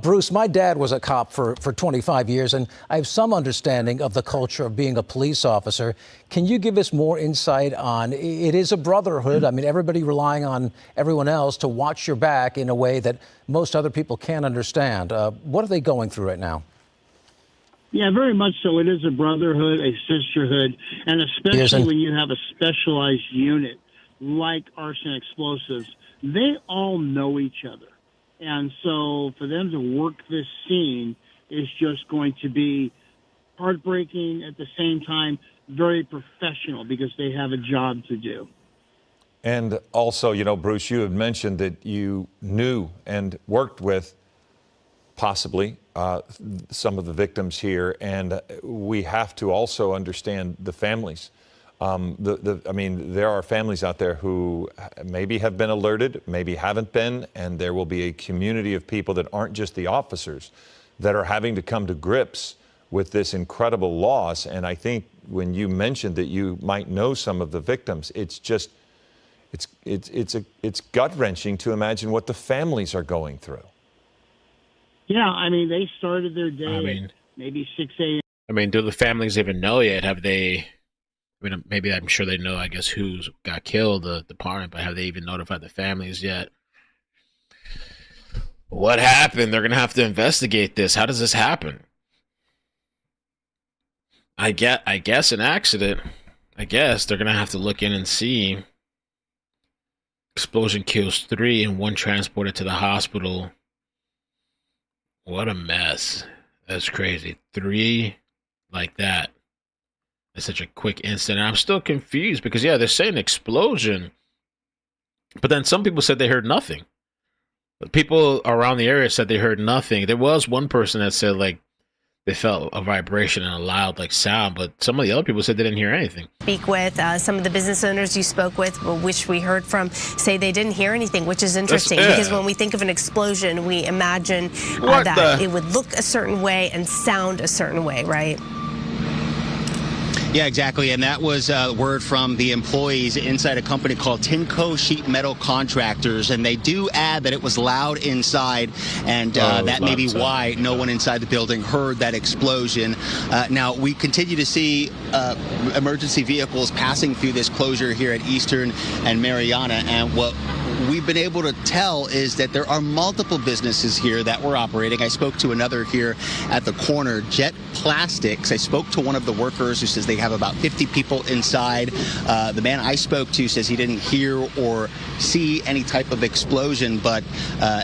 Bruce, my dad was a cop for 25 years, and I have some understanding of the culture of being a police officer. Can you give us more insight on, it is a brotherhood. I mean, everybody relying on everyone else to watch your back in a way that most other people can't understand. What are they going through right now? Yeah, very much so. It is a brotherhood, a sisterhood, and especially when you have a specialized unit like arson explosives, they all know each other. And so for them to work this scene is just going to be heartbreaking, at the same time very professional, because they have a job to do. And also, you know, Bruce, you had mentioned that you knew and worked with possibly some of the victims here, and we have to also understand the families. I mean, there are families out there who maybe have been alerted, maybe haven't been, and there will be a community of people that aren't just the officers that are having to come to grips with this incredible loss. And I think when you mentioned that you might know some of the victims, it's just, it's gut-wrenching to imagine what the families are going through. Yeah, I mean, they started their day at maybe 6 a.m. I mean, do the families even know yet? Have they... I mean, maybe I'm sure they know, I guess, who got killed, the department, but have they even notified the families yet? What happened? They're going to have to investigate this. How does this happen? I guess an accident. I guess they're going to have to look in and see. Explosion kills 3 and 1 transported to the hospital. What a mess. That's crazy. 3 like that. It's such a quick incident. I'm still confused because, yeah, they're saying explosion, but then some people said they heard nothing. But people around the area said they heard nothing. There was one person that said, like, they felt a vibration and a loud, like, sound, but some of the other people said they didn't hear anything. Speak with some of the business owners you spoke with, which we heard from, say they didn't hear anything, which is interesting because when we think of an explosion, we imagine that it would look a certain way and sound a certain way, right? Yeah, exactly. And that was word from the employees inside a company called Tinco Sheet Metal Contractors. And they do add that it was loud inside, and that may be why no one inside the building heard that explosion. Now, we continue to see emergency vehicles passing through this closure here at Eastern and Mariana. And what we've been able to tell is that there are multiple businesses here that were operating. I spoke to another here at the corner, Jet Plastics. I spoke to one of the workers who says they have about 50 people inside. The man I spoke to says he didn't hear or see any type of explosion, but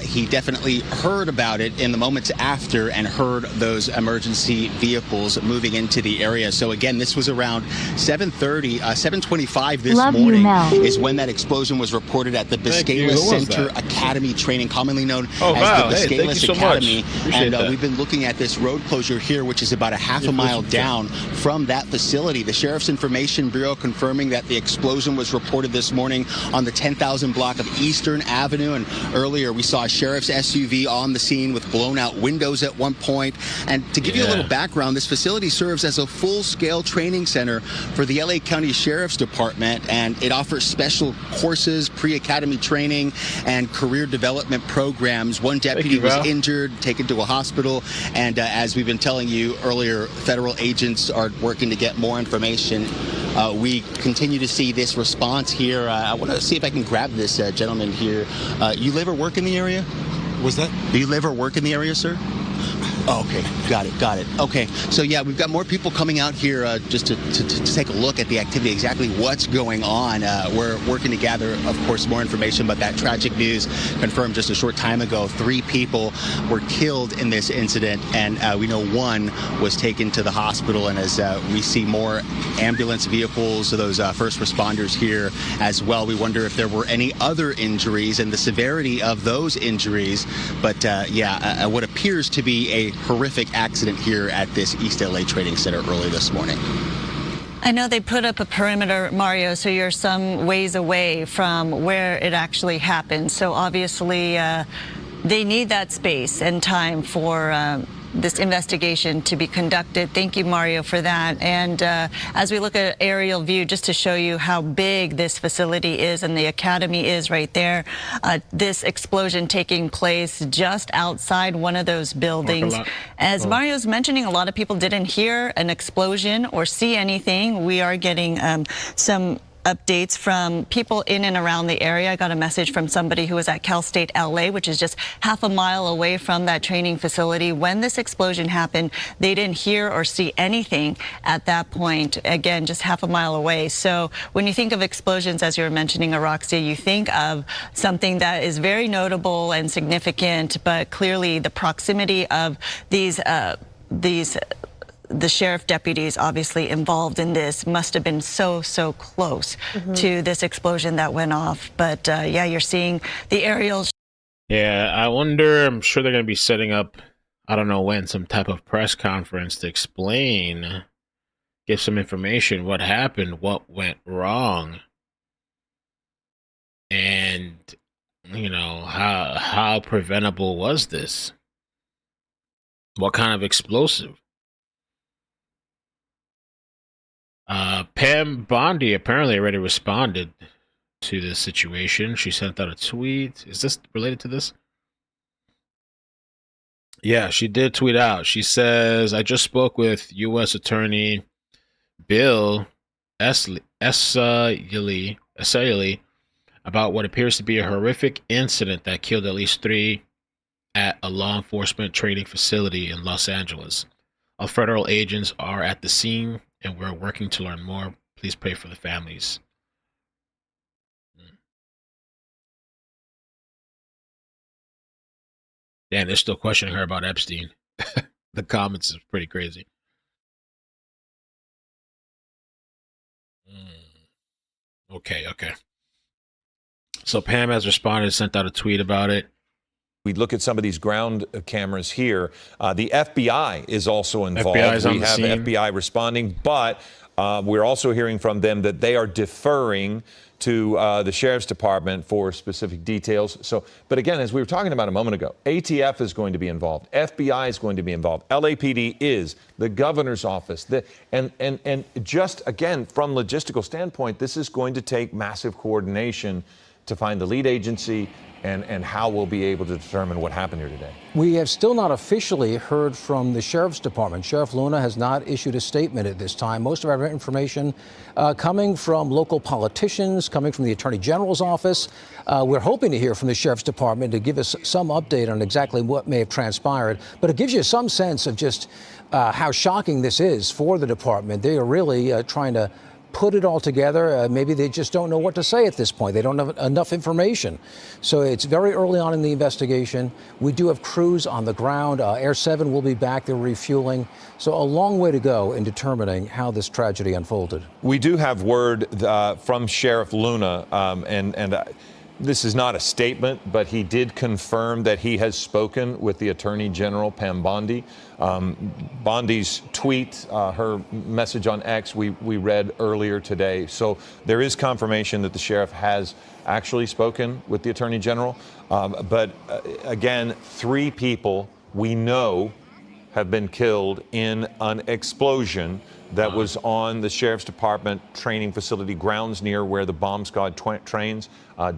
he definitely heard about it in the moments after and heard those emergency vehicles moving into the area. So again, this was around 7:25 this morning is when that explosion was reported at the Biscailuz Center Academy training, commonly known as the Biscailuz Academy. And we've been looking at this road closure here, which is about a half a mile down from that facility. The Sheriff's Information Bureau confirming that the explosion was reported this morning on the 10,000 block of Eastern Avenue. And earlier we saw a sheriff's SUV on the scene with blown out windows at one point. And to give you a little background, this facility serves as a full-scale training center for the LA County Sheriff's Department, and it offers special courses, pre-academy training, and career development programs. One deputy was injured, taken to a hospital, and as we've been telling you earlier, federal agents are working to get more information. We continue to see this response here. I want to see if I can grab this gentleman here. You live or work in the area? Was that? Do you live or work in the area, sir? Oh, okay, got it. Okay, so yeah, we've got more people coming out here just to take a look at the activity, exactly what's going on. We're working to gather, of course, more information, but that tragic news confirmed just a short time ago. 3 people were killed in this incident, and we know one was taken to the hospital. And as we see more ambulance vehicles, those first responders here as well, we wonder if there were any other injuries and the severity of those injuries. But yeah, what appears to be a horrific accident here at this East LA Trading Center early this morning. I know they put up a perimeter, Mario, so you're some ways away from where it actually happened. So obviously they need that space and time for this investigation to be conducted. Thank you, Mario, for that. And as we look at aerial view, just to show you how big this facility is, and the academy is right there, this explosion taking place just outside one of those buildings. As Mario's mentioning, a lot of people didn't hear an explosion or see anything. We are getting some updates from people in and around the area. I got a message from somebody who was at Cal State LA, which is just half a mile away from that training facility. When this explosion happened, they didn't hear or see anything at that point. Again, just half a mile away. So when you think of explosions, as you were mentioning, Araxia, you think of something that is very notable and significant, but clearly the proximity of the sheriff deputies obviously involved in this must have been so close to this explosion that went off. But yeah, you're seeing the aerials. Yeah, I wonder, I'm sure they're going to be setting up, I don't know when, some type of press conference to explain, give some information, what happened, what went wrong, and, you know, how preventable was this? What kind of explosive? Pam Bondi apparently already responded to this situation. She sent out a tweet. Is this related to this? Yeah, she did tweet out. She says, I just spoke with U.S. Attorney Bill Esayili about what appears to be a horrific incident that killed at least 3 at a law enforcement training facility in Los Angeles. Our federal agents are at the scene, and we're working to learn more. Please pray for the families. Damn, they're still questioning her about Epstein. The comments is pretty crazy. Okay. So Pam has responded, sent out a tweet about it. We look at some of these ground cameras here. The FBI is also involved. FBI is on the scene. We have FBI responding, but we're also hearing from them that they are deferring to the Sheriff's Department for specific details. So, but again, as we were talking about a moment ago, ATF is going to be involved. FBI is going to be involved. LAPD is, the governor's office. And just, again, from logistical standpoint, this is going to take massive coordination to find the lead agency and how we'll be able to determine what happened here today. We have still not officially heard from the Sheriff's Department. Sheriff Luna has not issued a statement at this time. Most of our information coming from local politicians, coming from the Attorney General's office. We're hoping to hear from the Sheriff's Department to give us some update on exactly what may have transpired. But it gives you some sense of just how shocking this is for the department. They are really trying to put it all together. Maybe they just don't know what to say at this point. They don't have enough information. So it's very early on in the investigation. We do have crews on the ground. Air 7 will be back. They're refueling. So a long way to go in determining how this tragedy unfolded. We do have word from Sheriff Luna, this is not a statement, but he did confirm that he has spoken with the Attorney General, Pam Bondi. Bondi's tweet, her message on X, we read earlier today. So there is confirmation that the sheriff has actually spoken with the Attorney General. But again, 3 people we know have been killed in an explosion that was on the Sheriff's Department training facility grounds near where the bomb squad trains.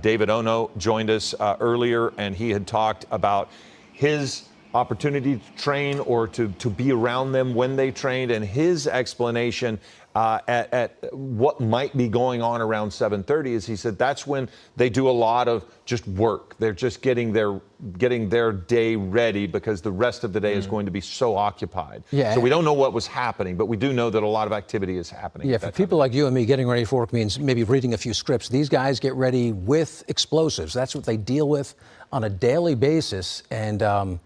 David Ono joined us earlier, and he had talked about his opportunity to train or to be around them when they trained, and his explanation at what might be going on around 7:30 is he said that's when they do a lot of just work. They're just getting their day ready because the rest of the day is going to be so occupied. Yeah. So we don't know what was happening, but we do know that a lot of activity is happening. Yeah, for people like you and me, getting ready for work means maybe reading a few scripts. These guys get ready with explosives. That's what they deal with on a daily basis. And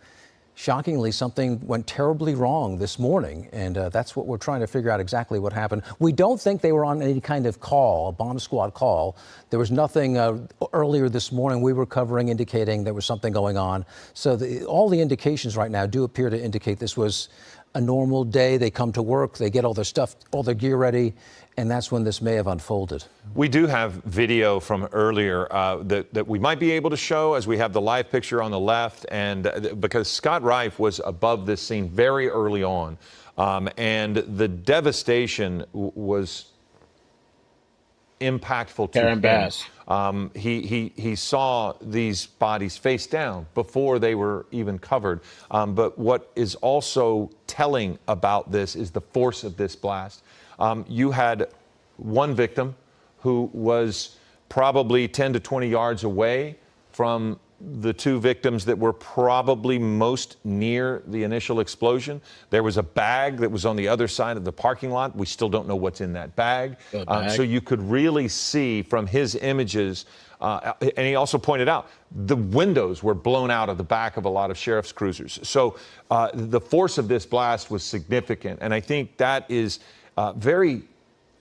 shockingly, something went terribly wrong this morning, and that's what we're trying to figure out exactly what happened. We don't think they were on any kind of call, a bomb squad call. There was nothing earlier this morning we were covering indicating there was something going on. So all the indications right now do appear to indicate this was a normal day. They come to work, they get all their stuff, all their gear ready, and that's when this may have unfolded. We do have video from earlier that we might be able to show as we have the live picture on the left, and because Scott Reif was above this scene very early on, and the devastation was impactful to him. Bass. He saw these bodies face down before they were even covered. But what is also telling about this is the force of this blast. You had one victim who was probably 10 to 20 yards away from the 2 victims that were probably most near the initial explosion. There was a bag that was on the other side of the parking lot. We still don't know what's in that bag. So you could really see from his images, and he also pointed out, the windows were blown out of the back of a lot of sheriff's cruisers. So the force of this blast was significant. And I think that is very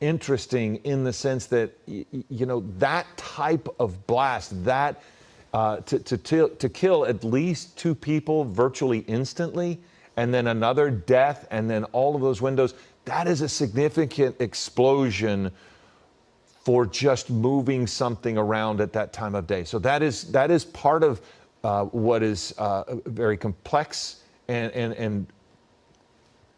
interesting in the sense that, you know, that type of blast, that to kill at least 2 people virtually instantly, and then another death, and then all of those windows, that is a significant explosion for just moving something around at that time of day. So that is part of what is very complex and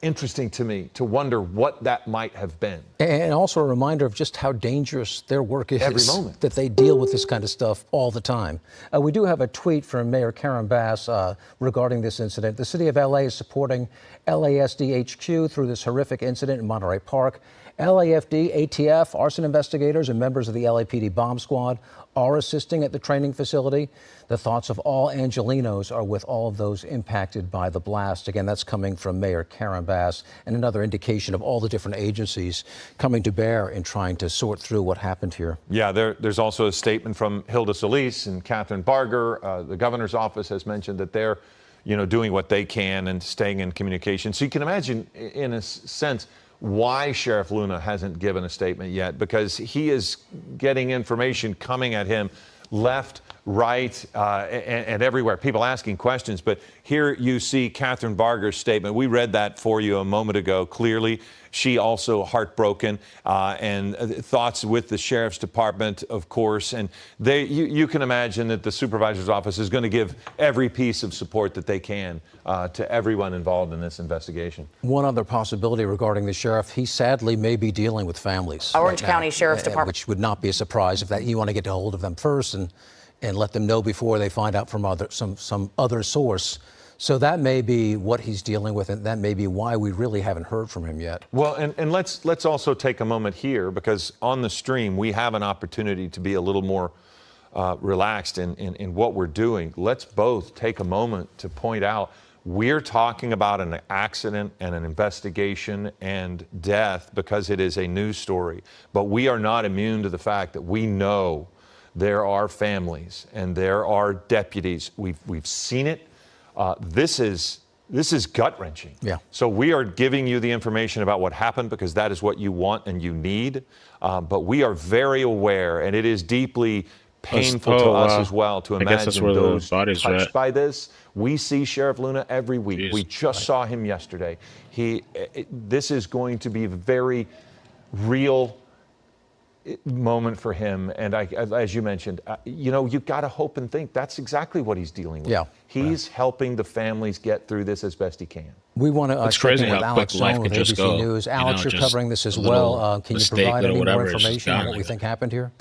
interesting to me to wonder what that might have been. And also a reminder of just how dangerous their work is. Every moment. That they deal with this kind of stuff all the time. We do have a tweet from Mayor Karen Bass regarding this incident. The city of LA is supporting LASD HQ through this horrific incident in Monterey Park. LAFD, ATF, arson investigators, and members of the LAPD bomb squad are assisting at the training facility. The thoughts of all Angelenos are with all of those impacted by the blast. Again, that's coming from Mayor Karen Bass, and another indication of all the different agencies coming to bear in trying to sort through what happened here. Yeah, there's also a statement from Hilda Solis and Catherine Barger. The governor's office has mentioned that they're, doing what they can and staying in communication. So you can imagine, in a sense, why Sheriff Luna hasn't given a statement yet, because he is getting information coming at him left, right, and everywhere, people asking questions. But here you see Catherine Barger's statement. We read that for you a moment ago. Clearly, she also heartbroken, and thoughts with the sheriff's department, of course. And you can imagine that the supervisor's office is going to give every piece of support that they can to everyone involved in this investigation. One other possibility regarding the sheriff, he sadly may be dealing with families. Orange County Sheriff's Department. Which would not be a surprise if that you want to get a hold of them first and let them know before they find out from some other source. So that may be what he's dealing with, and that may be why we really haven't heard from him yet. Well, and let's also take a moment here, because on the stream we have an opportunity to be a little more relaxed in what we're doing. Let's both take a moment to point out we're talking about an accident and an investigation and death because it is a news story. But we are not immune to the fact that we know there are families and there are deputies. We've seen it. This is gut-wrenching. Yeah. So we are giving you the information about what happened because that is what you want and you need. But we are very aware, and it is deeply painful to us as well to imagine those touched by this. We see Sheriff Luna every week. Jeez. We just saw him yesterday. This is going to be a very real moment for him. And as you mentioned, you've got to hope and think that's exactly what he's dealing with. Yeah. He's helping the families get through this as best he can. We want to It's check crazy in with how Alex quick life Stone with could just ABC go. News. Alex, you're Just covering this as a little well. Can you mistake, provide any more whatever, it's just information on gone what like we that. think happened here?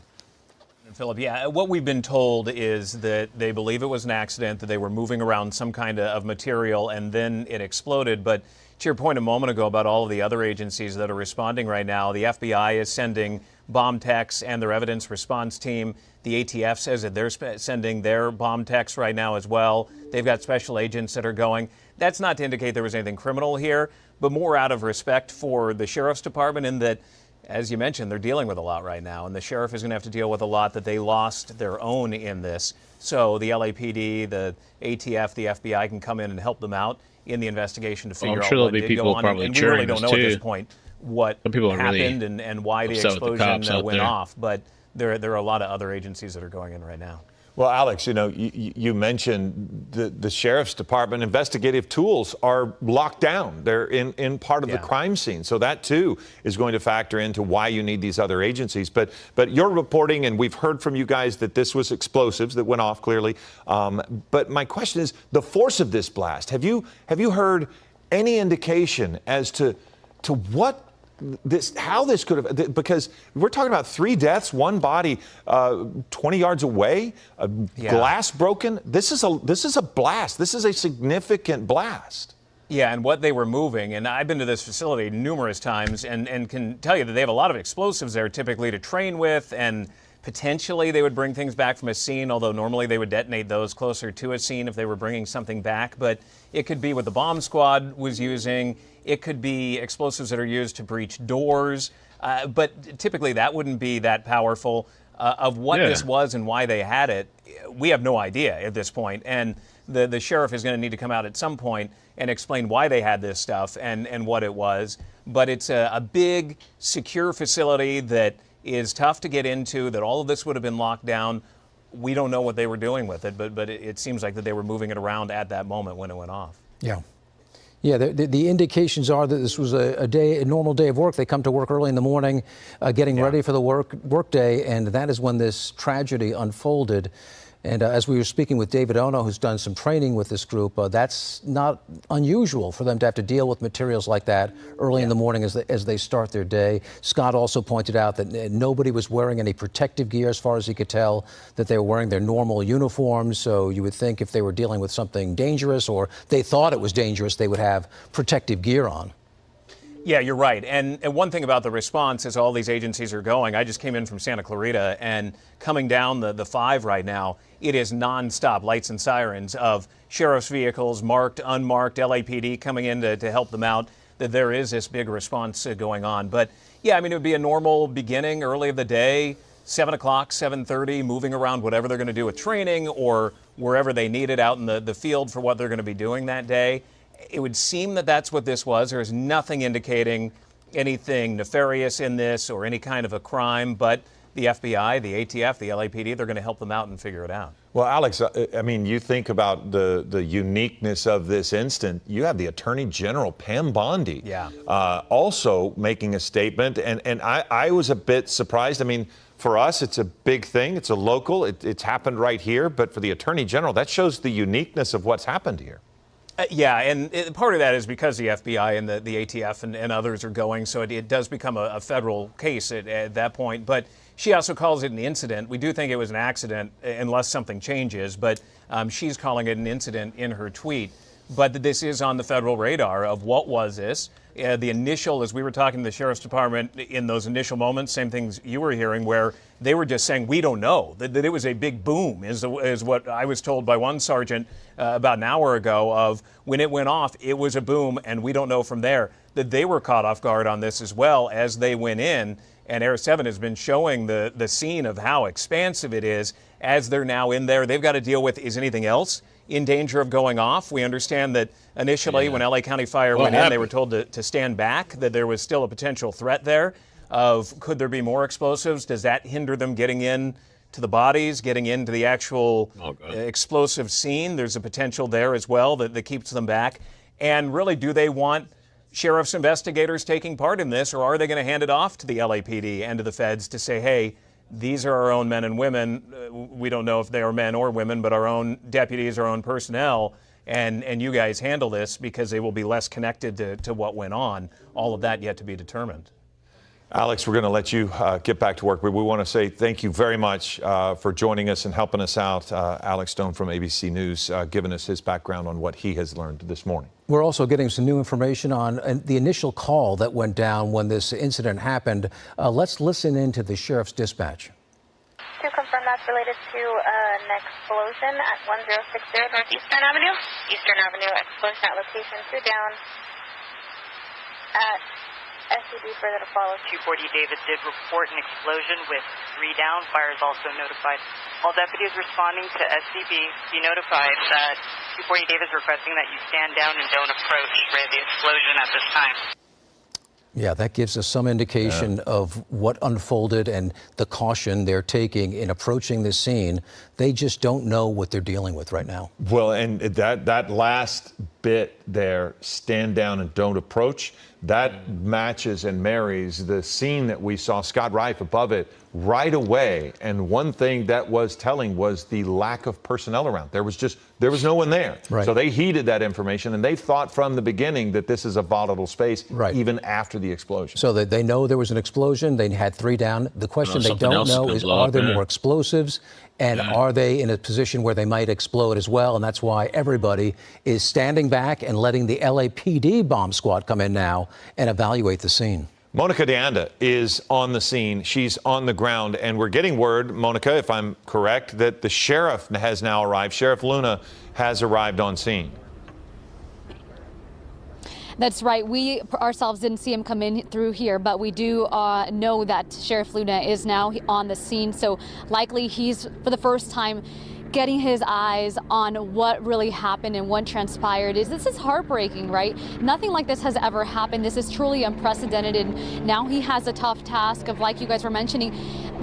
Philip, yeah, what we've been told is that they believe it was an accident, that they were moving around some kind of material, and then it exploded. But to your point a moment ago about all of the other agencies that are responding right now, the FBI is sending bomb techs and their evidence response team. The ATF says that they're sending their bomb techs right now as well. They've got special agents that are going. That's not to indicate there was anything criminal here, but more out of respect for the sheriff's department, in that, as you mentioned, they're dealing with a lot right now, and the sheriff is going to have to deal with a lot that they lost their own in this. So the LAPD, the ATF, the FBI can come in and help them out in the investigation to figure out what did go on. And we really don't know at this point what happened and why the explosion went off. But there are a lot of other agencies that are going in right now. Well, Alex, you mentioned the sheriff's department investigative tools are locked down. They're in part of the crime scene. So that, too, is going to factor into why you need these other agencies. But you're reporting, and we've heard from you guys, that this was explosives that went off, clearly. But my question is, the force of this blast, have you heard any indication as to how this could have, because we're talking about 3 deaths, 1 body 20 yards away, glass broken. This is a blast. This is a significant blast. Yeah, and what they were moving, and I've been to this facility numerous times and can tell you that they have a lot of explosives there typically to train with, and potentially they would bring things back from a scene, although normally they would detonate those closer to a scene if they were bringing something back. But it could be what the bomb squad was using. It could be explosives that are used to breach doors. But typically that wouldn't be that powerful. Of what this was and why they had it, we have no idea at this point. And the sheriff is going to need to come out at some point and explain why they had this stuff and what it was. But it's a big, secure facility that is tough to get into, that all of this would have been locked down. We don't know what they were doing with it, but it seems like that they were moving it around at that moment when it went off. Yeah. Yeah, the indications are that this was a normal day of work. They come to work early in the morning, getting ready for the work day, and that is when this tragedy unfolded. And as we were speaking with David Ono, who's done some training with this group, that's not unusual for them to have to deal with materials like that early in the morning as they start their day. Scott also pointed out that nobody was wearing any protective gear, as far as he could tell, that they were wearing their normal uniforms. So you would think if they were dealing with something dangerous or they thought it was dangerous, they would have protective gear on. Yeah, you're right. And one thing about the response is all these agencies are going. I just came in from Santa Clarita, and coming down the 5 right now, it is nonstop lights and sirens of sheriff's vehicles, marked, unmarked, LAPD coming in to help them out. That there is this big response going on. But yeah, I mean, it would be a normal beginning early of the day, 7 o'clock, 7:30, moving around whatever they're going to do with training or wherever they need it out in the field for what they're going to be doing that day. It would seem that that's what this was. There is nothing indicating anything nefarious in this or any kind of a crime, but the FBI, the ATF, the LAPD, they're going to help them out and figure it out. Well, Alex, I mean, you think about the uniqueness of this instant. You have the Attorney General, Pam Bondi, also making a statement. And I was a bit surprised. I mean, for us, it's a big thing. It's a local. It's happened right here. But for the Attorney General, that shows the uniqueness of what's happened here. Yeah, and part of that is because the FBI and the ATF and others are going, so it does become a federal case at that point. But she also calls it an incident. We do think it was an accident unless something changes, but she's calling it an incident in her tweet. But this is on the federal radar of what was this. The initial, as we were talking to the Sheriff's Department in those initial moments, same things you were hearing, where they were just saying, we don't know, that it was a big boom, is what I was told by one sergeant about an hour ago, of when it went off, it was a boom, and we don't know from there. That they were caught off guard on this as well as they went in. And Air 7 has been showing the scene of how expansive it is as they're now in there. They've got to deal with, is anything else in danger of going off? We understand that initially when LA County Fire went in, they were told to stand back, that there was still a potential threat there of could there be more explosives? Does that hinder them getting in to the bodies, getting into the actual explosive scene? There's a potential there as well that keeps them back. And really, do they want sheriff's investigators taking part in this, or are they going to hand it off to the LAPD and to the feds to say, hey, these are our own men and women. We don't know if they are men or women, but our own deputies, our own personnel, and you guys handle this because they will be less connected to what went on. All of that yet to be determined. Alex, we're going to let you get back to work, but we want to say thank you very much for joining us and helping us out. Alex Stone from ABC News giving us his background on what he has learned this morning. We're also getting some new information on the initial call that went down when this incident happened. Let's listen into the sheriff's dispatch. To confirm, that's related to an explosion at 1060 Northeastern Avenue. Eastern Avenue, explosion at location 2 down at SCD further to follow. 240 David did report an explosion with 3 down. Fire is also notified. All deputies responding to SCB be notified that 240 David is requesting that you stand down and don't approach the explosion at this time. Yeah, that gives us some indication of what unfolded and the caution they're taking in approaching this scene. They just don't know what they're dealing with right now. Well, and that last bit there, stand down and don't approach, that matches and marries the scene that we saw, Scott Reif above it, right away. And one thing that was telling was the lack of personnel around. There was no one there. Right. So they heeded that information, and they thought from the beginning that this is a volatile space, even after the explosion. So they know there was an explosion. They had 3 down. The question they don't know is, are there more explosives? And are they in a position where they might explode as well? And that's why everybody is standing back and letting the LAPD bomb squad come in now and evaluate the scene. Monica DeAnda is on the scene. She's on the ground, and we're getting word, Monica, if I'm correct, that the sheriff has now arrived. Sheriff Luna has arrived on scene. That's right. We ourselves didn't see him come in through here, but we do know that Sheriff Luna is now on the scene. So likely he's, for the first time, getting his eyes on what really happened and what transpired. This is heartbreaking, right? Nothing like this has ever happened. This is truly unprecedented, and now he has a tough task of, like you guys were mentioning,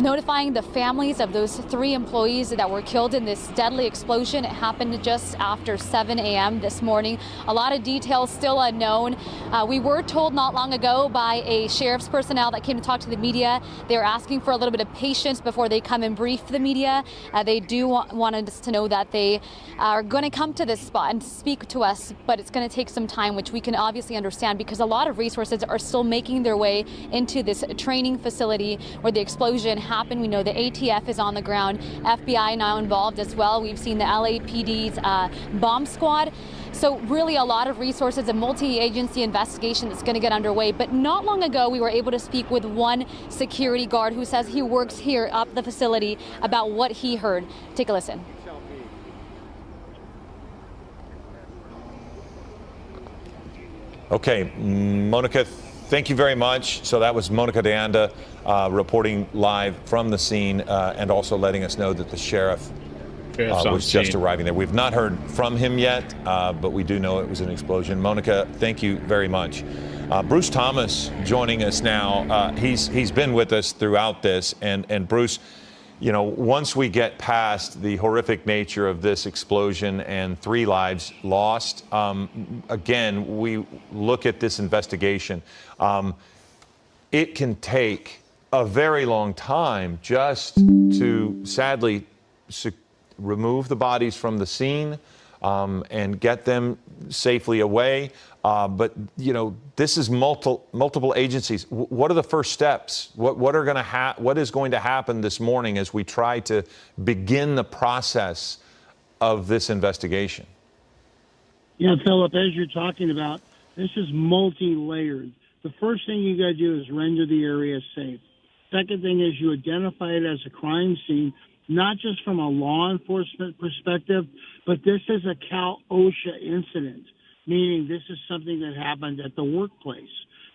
notifying the families of those 3 employees that were killed in this deadly explosion. It happened just after 7 a.m. this morning. A lot of details still unknown. We were told not long ago by a sheriff's personnel that came to talk to the media, they were asking for a little bit of patience before they come and brief the media. They do want us to know that they are going to come to this spot and speak to us, but it's going to take some time, which we can obviously understand because a lot of resources are still making their way into this training facility where the explosion happened. We know the ATF is on the ground, FBI now involved as well. We've seen the LAPD's bomb squad. So really a lot of resources, a multi-agency investigation that's going to get underway. But not long ago, we were able to speak with one security guard who says he works here up the facility about what he heard. Take a listen. Okay, Monica, thank you very much. So that was Monica DeAnda reporting live from the scene and also letting us know that the sheriff was just arriving there. We've not heard from him yet, but we do know it was an explosion. Monica, thank you very much. Bruce Thomas joining us now. He's been with us throughout this, and Bruce, you know, once we get past the horrific nature of this explosion and 3 lives lost, again, we look at this investigation. It can take a very long time just to sadly remove the bodies from the scene and get them safely away. But, you know, this is multiple agencies. What are the first steps? What is going to happen this morning as we try to begin the process of this investigation? Yeah, Philip, as you're talking about, this is multi-layered. The first thing you got to do is render the area safe. Second thing is you identify it as a crime scene, not just from a law enforcement perspective, but this is a Cal OSHA incident, meaning this is something that happened at the workplace.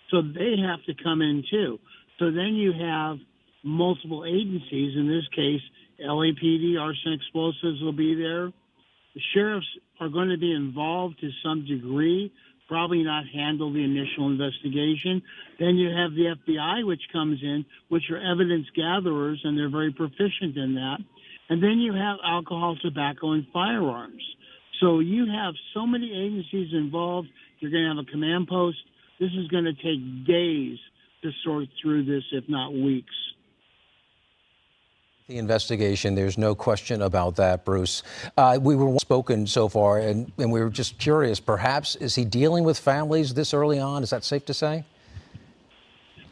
So they have to come in too. So then you have multiple agencies. In this case, LAPD, arson explosives will be there. The sheriffs are going to be involved to some degree, probably not handle the initial investigation. Then you have the FBI, which comes in, which are evidence gatherers, and they're very proficient in that. And then you have alcohol, tobacco, and firearms. So you have so many agencies involved. You're going to have a command post. This is going to take days to sort through this, if not weeks. The investigation, there's no question about that, Bruce. We were spoken so far, and we were just curious, perhaps, is he dealing with families this early on? Is that safe to say?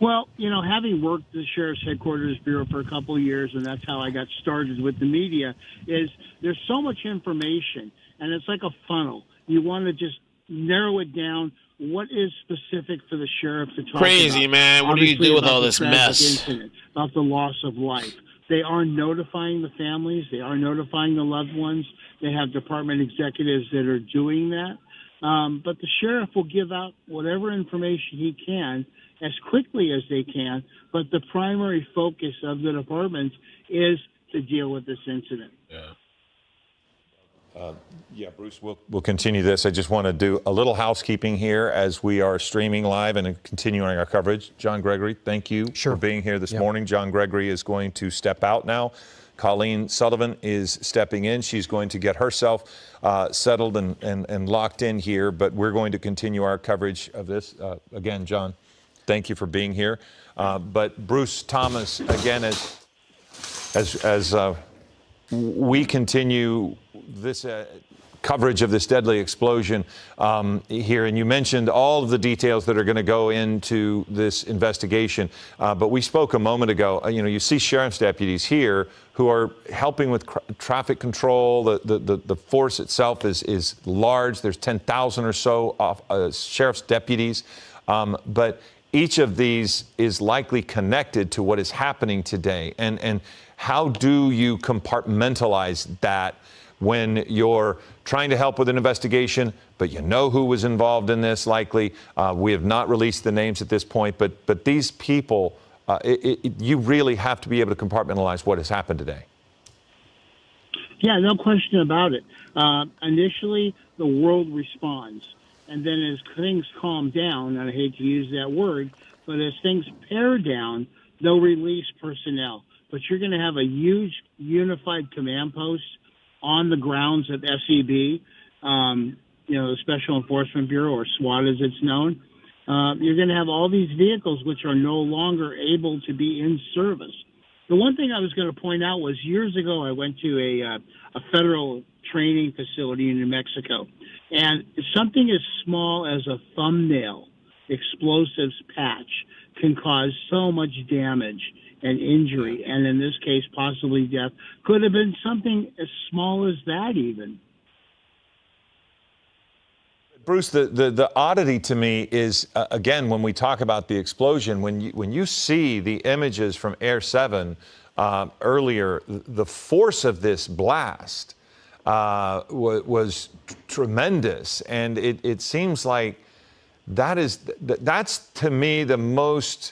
Well, you know, having worked the Sheriff's Headquarters Bureau for a couple of years, and that's how I got started with the media, is there's so much information, and it's like a funnel. You want to just narrow it down. What is specific for the sheriff to talk about? Crazy, man. What do you do with all this mess? Incident, about the loss of life. They are notifying the families. They are notifying the loved ones. They have department executives that are doing that. But the sheriff will give out whatever information he can as quickly as they can. But the primary focus of the department is to deal with this incident. Yeah, Bruce, we'll continue this. I just want to do a little housekeeping here as we are streaming live and continuing our coverage. John Gregory, thank you for being here this morning. John Gregory is going to step out now. Colleen Sullivan is stepping in. She's going to get herself settled and locked in here, but we're going to continue our coverage of this. Again, John, thank you for being here. But Bruce Thomas, again, as we continue this coverage of this deadly explosion here, and you mentioned all of the details that are going to go into this investigation, but we spoke a moment ago, you know, you see sheriff's deputies here who are helping with traffic control. The force itself is large. There's 10,000 or so sheriff's deputies, but each of these is likely connected to what is happening today. And how do you compartmentalize that when you're trying to help with an investigation, but you know who was involved in this likely? We have not released the names at this point, but these people, you really have to be able to compartmentalize what has happened today. Yeah, no question about it. Initially, the world responds. And then as things calm down, and I hate to use that word, but as things pare down, they'll release personnel. But you're going to have a huge unified command post on the grounds of SEB, you know, the Special Enforcement Bureau, or SWAT as it's known. You're going to have all these vehicles which are no longer able to be in service. The one thing I was going to point out was years ago I went to a federal training facility in New Mexico, and something as small as a thumbnail explosives patch can cause so much damage and injury, and in this case, possibly death. Could have been something as small as that even. Bruce, the oddity to me is, again, when we talk about the explosion, when you see the images from Air 7 earlier, the force of this blast was tremendous, and it seems like that's to me the most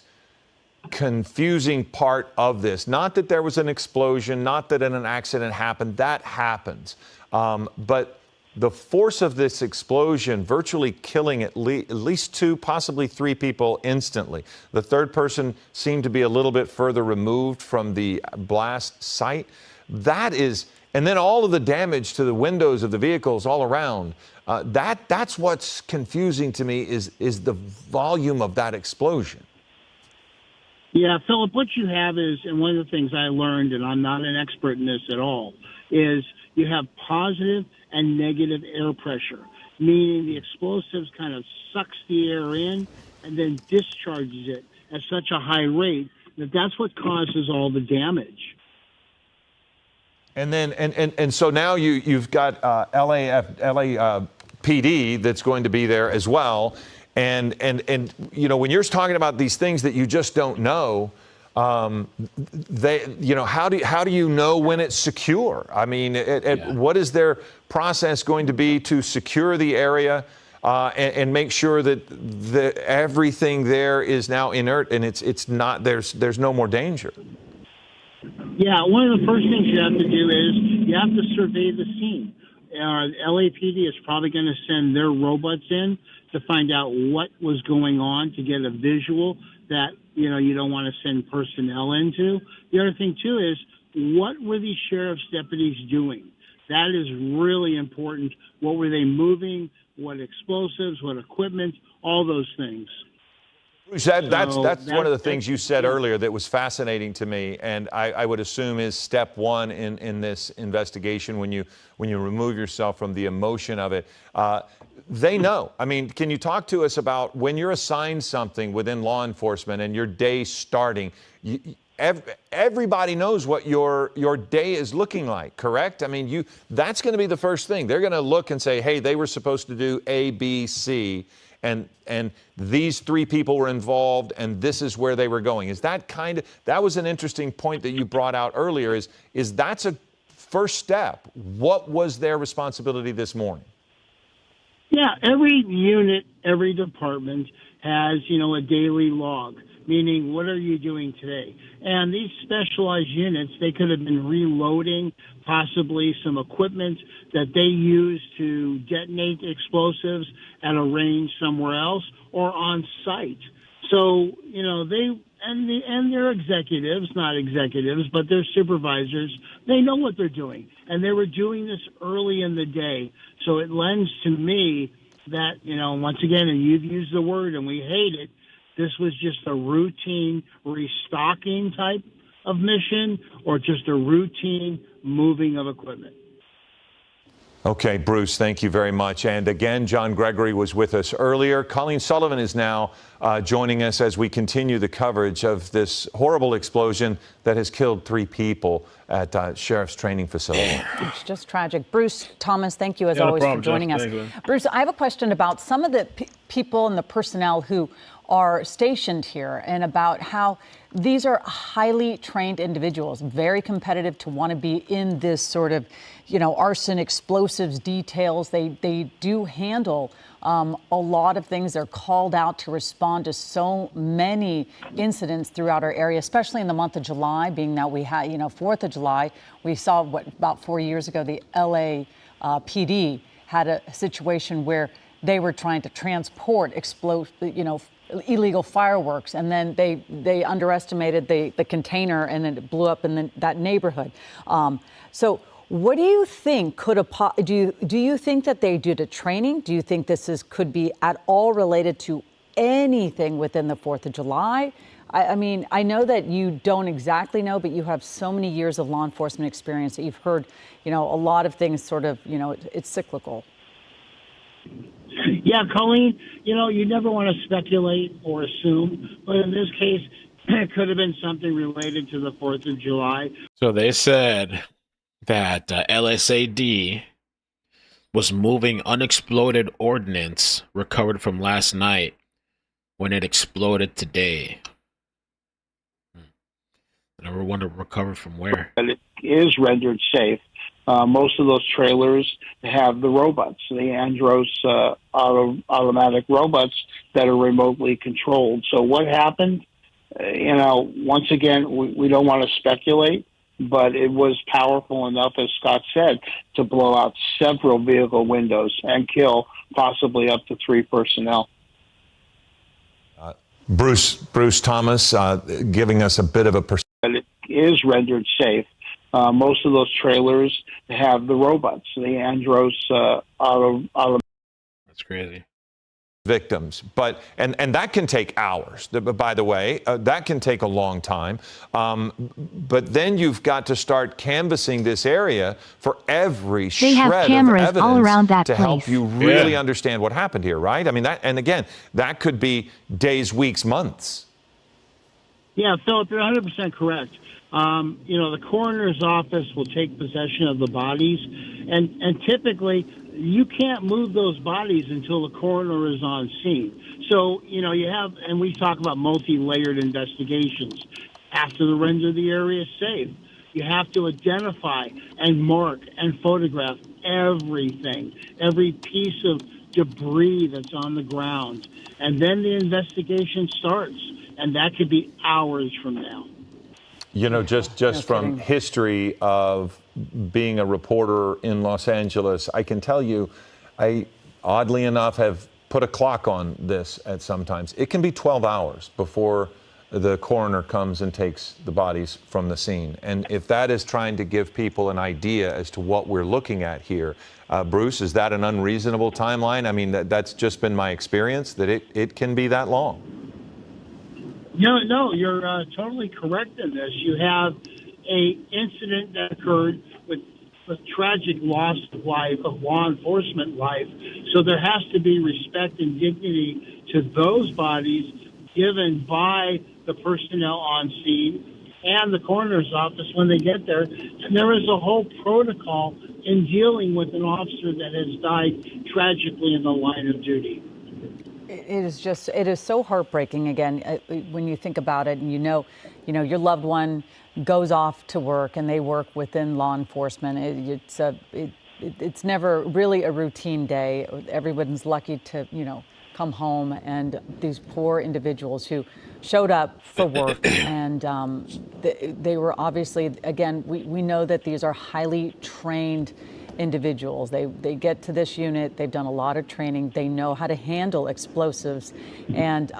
confusing part of this. Not that there was an explosion, not that an accident happened. That happens. But the force of this explosion virtually killing at least 2, possibly 3 people instantly. The third person seemed to be a little bit further removed from the blast site. That is, and then all of the damage to the windows of the vehicles all around. That's what's confusing to me is the volume of that explosion. Yeah, Philip, what you have is, and one of the things I learned, and I'm not an expert in this at all, is you have positive and negative air pressure, meaning the explosives kind of sucks the air in and then discharges it at such a high rate that that's what causes all the damage. And then, and so now you've got LAPD that's going to be there as well. And you know, when you're talking about these things that you just don't know, you know, how do you know when it's secure? I mean, what is their process going to be to secure the area and make sure that everything there is now inert and it's not, there's no more danger? Yeah, one of the first things you have to do is you have to survey the scene. LAPD is probably going to send their robots in to find out what was going on, to get a visual that, you know, you don't want to send personnel into. The other thing, too, is what were these sheriff's deputies doing? That is really important. What were they moving? What explosives? What equipment? All those things. That's one of the things you said earlier that was fascinating to me, and I would assume is step one in this investigation when you remove yourself from the emotion of it. They know. I mean, can you talk to us about when you're assigned something within law enforcement and your day starting? Everybody knows what your day is looking like, correct? I mean, that's going to be the first thing. They're going to look and say, hey, they were supposed to do A, B, C. And these 3 people were involved, and this is where they were going. Is that that was an interesting point that you brought out earlier, is that's a first step. What was their responsibility this morning? Yeah, every unit, every department has, you know, a daily log, meaning what are you doing today? And these specialized units, they could have been reloading possibly some equipment that they use to detonate explosives at a range somewhere else or on site. So, you know, and their executives, not executives, but their supervisors, they know what they're doing. And they were doing this early in the day. So it lends to me that, you know, once again, and you've used the word and we hate it, this was just a routine restocking type of mission or just a routine moving of equipment. Okay, Bruce, thank you very much. And again, John Gregory was with us earlier. Colleen Sullivan is now joining us as we continue the coverage of this horrible explosion that has killed 3 people at Sheriff's Training Facility. It's just tragic. Bruce Thomas, thank you as always for joining us. Bruce, I have a question about some of the people and the personnel who are stationed here and about how these are highly trained individuals, very competitive to want to be in this sort of, you know, arson, explosives details. They do handle a lot of things. They're called out to respond to so many incidents throughout our area, especially in the month of July, being that we had, you know, 4th of July. We saw about 4 years ago, the LAPD had a situation where they were trying to transport illegal fireworks, and then they underestimated the container, and then it blew up in that neighborhood. So what do you think do you think that they did a training? Do you think this could be at all related to anything within the 4th of July? I mean, I know that you don't exactly know, but you have so many years of law enforcement experience that you've heard, you know, a lot of things sort of, you know, it's cyclical. Yeah, Colleen, you know, you never want to speculate or assume, but in this case, it could have been something related to the 4th of July. So they said that LASD was moving unexploded ordnance recovered from last night when it exploded today. I never wonder recovered from where. And it is rendered safe. Most of those trailers have the robots, the Andros automatic robots that are remotely controlled. So what happened? You know, once again, we don't want to speculate, but it was powerful enough, as Scott said, to blow out several vehicle windows and kill possibly up to 3 personnel. Bruce Thomas giving us a bit of a perspective. It is rendered safe. Most of those trailers have the robots, the Andros auto. That's crazy. Victims, but and that can take hours. By the way, that can take a long time. But then you've got to start canvassing this area for every shred of evidence all around that to place. help you really understand what happened here, right? I mean, that, and again, that could be days, weeks, months. Yeah, Philip, you're 100% correct. The coroner's office will take possession of the bodies, and typically you can't move those bodies until the coroner is on scene. So, you have, and we talk about multi-layered investigations. After the render the area safe, you have to identify and mark and photograph everything, every piece of debris that's on the ground. And then the investigation starts, and that could be hours from now. Just from history of being a reporter in Los Angeles, I can tell you, I oddly enough have put a clock on this at sometimes. It can be 12 hours before the coroner comes and takes the bodies from the scene. And if that is trying to give people an idea as to what we're looking at here, Bruce, is that an unreasonable timeline? I mean, that's just been my experience, that it can be that long. No, you're totally correct in this. You have a incident that occurred with tragic loss of life, of law enforcement life. So there has to be respect and dignity to those bodies given by the personnel on scene and the coroner's office when they get there. And there is a whole protocol in dealing with an officer that has died tragically in the line of duty. It is so heartbreaking, again, when you think about it, and your loved one goes off to work and they work within law enforcement. It's never really a routine day. Everyone's lucky to, come home, and these poor individuals who showed up for work and they were obviously, again, we know that these are highly trained individuals. They get to this unit, they've done a lot of training, they know how to handle explosives, and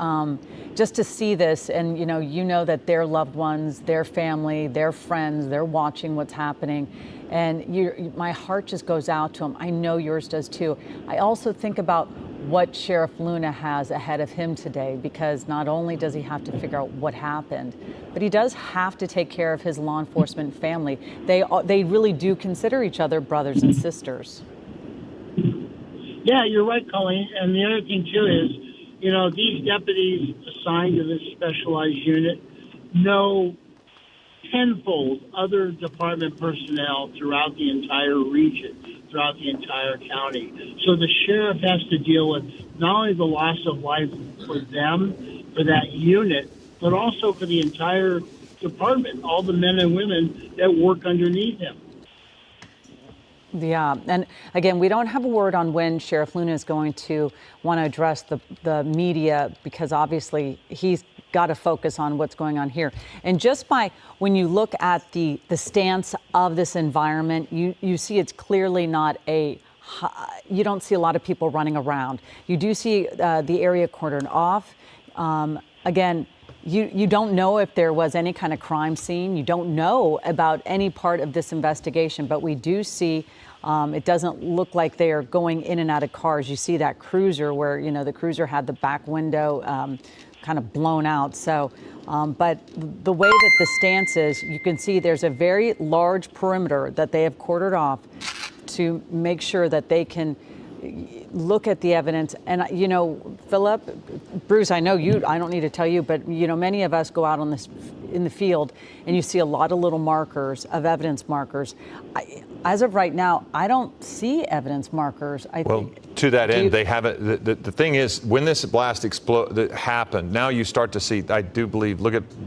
just to see this, and you know that their loved ones, their family, their friends, they're watching what's happening, and my heart just goes out to them. I know yours does too. I also think about what Sheriff Luna has ahead of him today, because not only does he have to figure out what happened, but he does have to take care of his law enforcement family. They really do consider each other brothers and sisters. Yeah, you're right, Colleen. And the other thing too is, these deputies assigned to this specialized unit know tenfold other department personnel throughout the entire region, throughout the entire county. So the sheriff has to deal with not only the loss of life for them, for that unit, but also for the entire department, all the men and women that work underneath him. Yeah, and again, we don't have a word on when Sheriff Luna is going to want to address the media, because obviously he's got to focus on what's going on here. And just by when you look at the stance of this environment, you see it's clearly not you don't see a lot of people running around. You do see the area cordoned off. Again, you don't know if there was any kind of crime scene. You don't know about any part of this investigation, but we do see it doesn't look like they are going in and out of cars. You see that cruiser where, the cruiser had the back window kind of blown out. So, but the way that the stance is, you can see there's a very large perimeter that they have quartered off to make sure that they can look at the evidence. And, Philip, Bruce, I know I don't need to tell you, but, many of us go out in the field and you see a lot of little markers of evidence markers. As of right now, I don't see evidence markers. To that end, they have it. The thing is, when this blast happened, now you start to see, I do believe,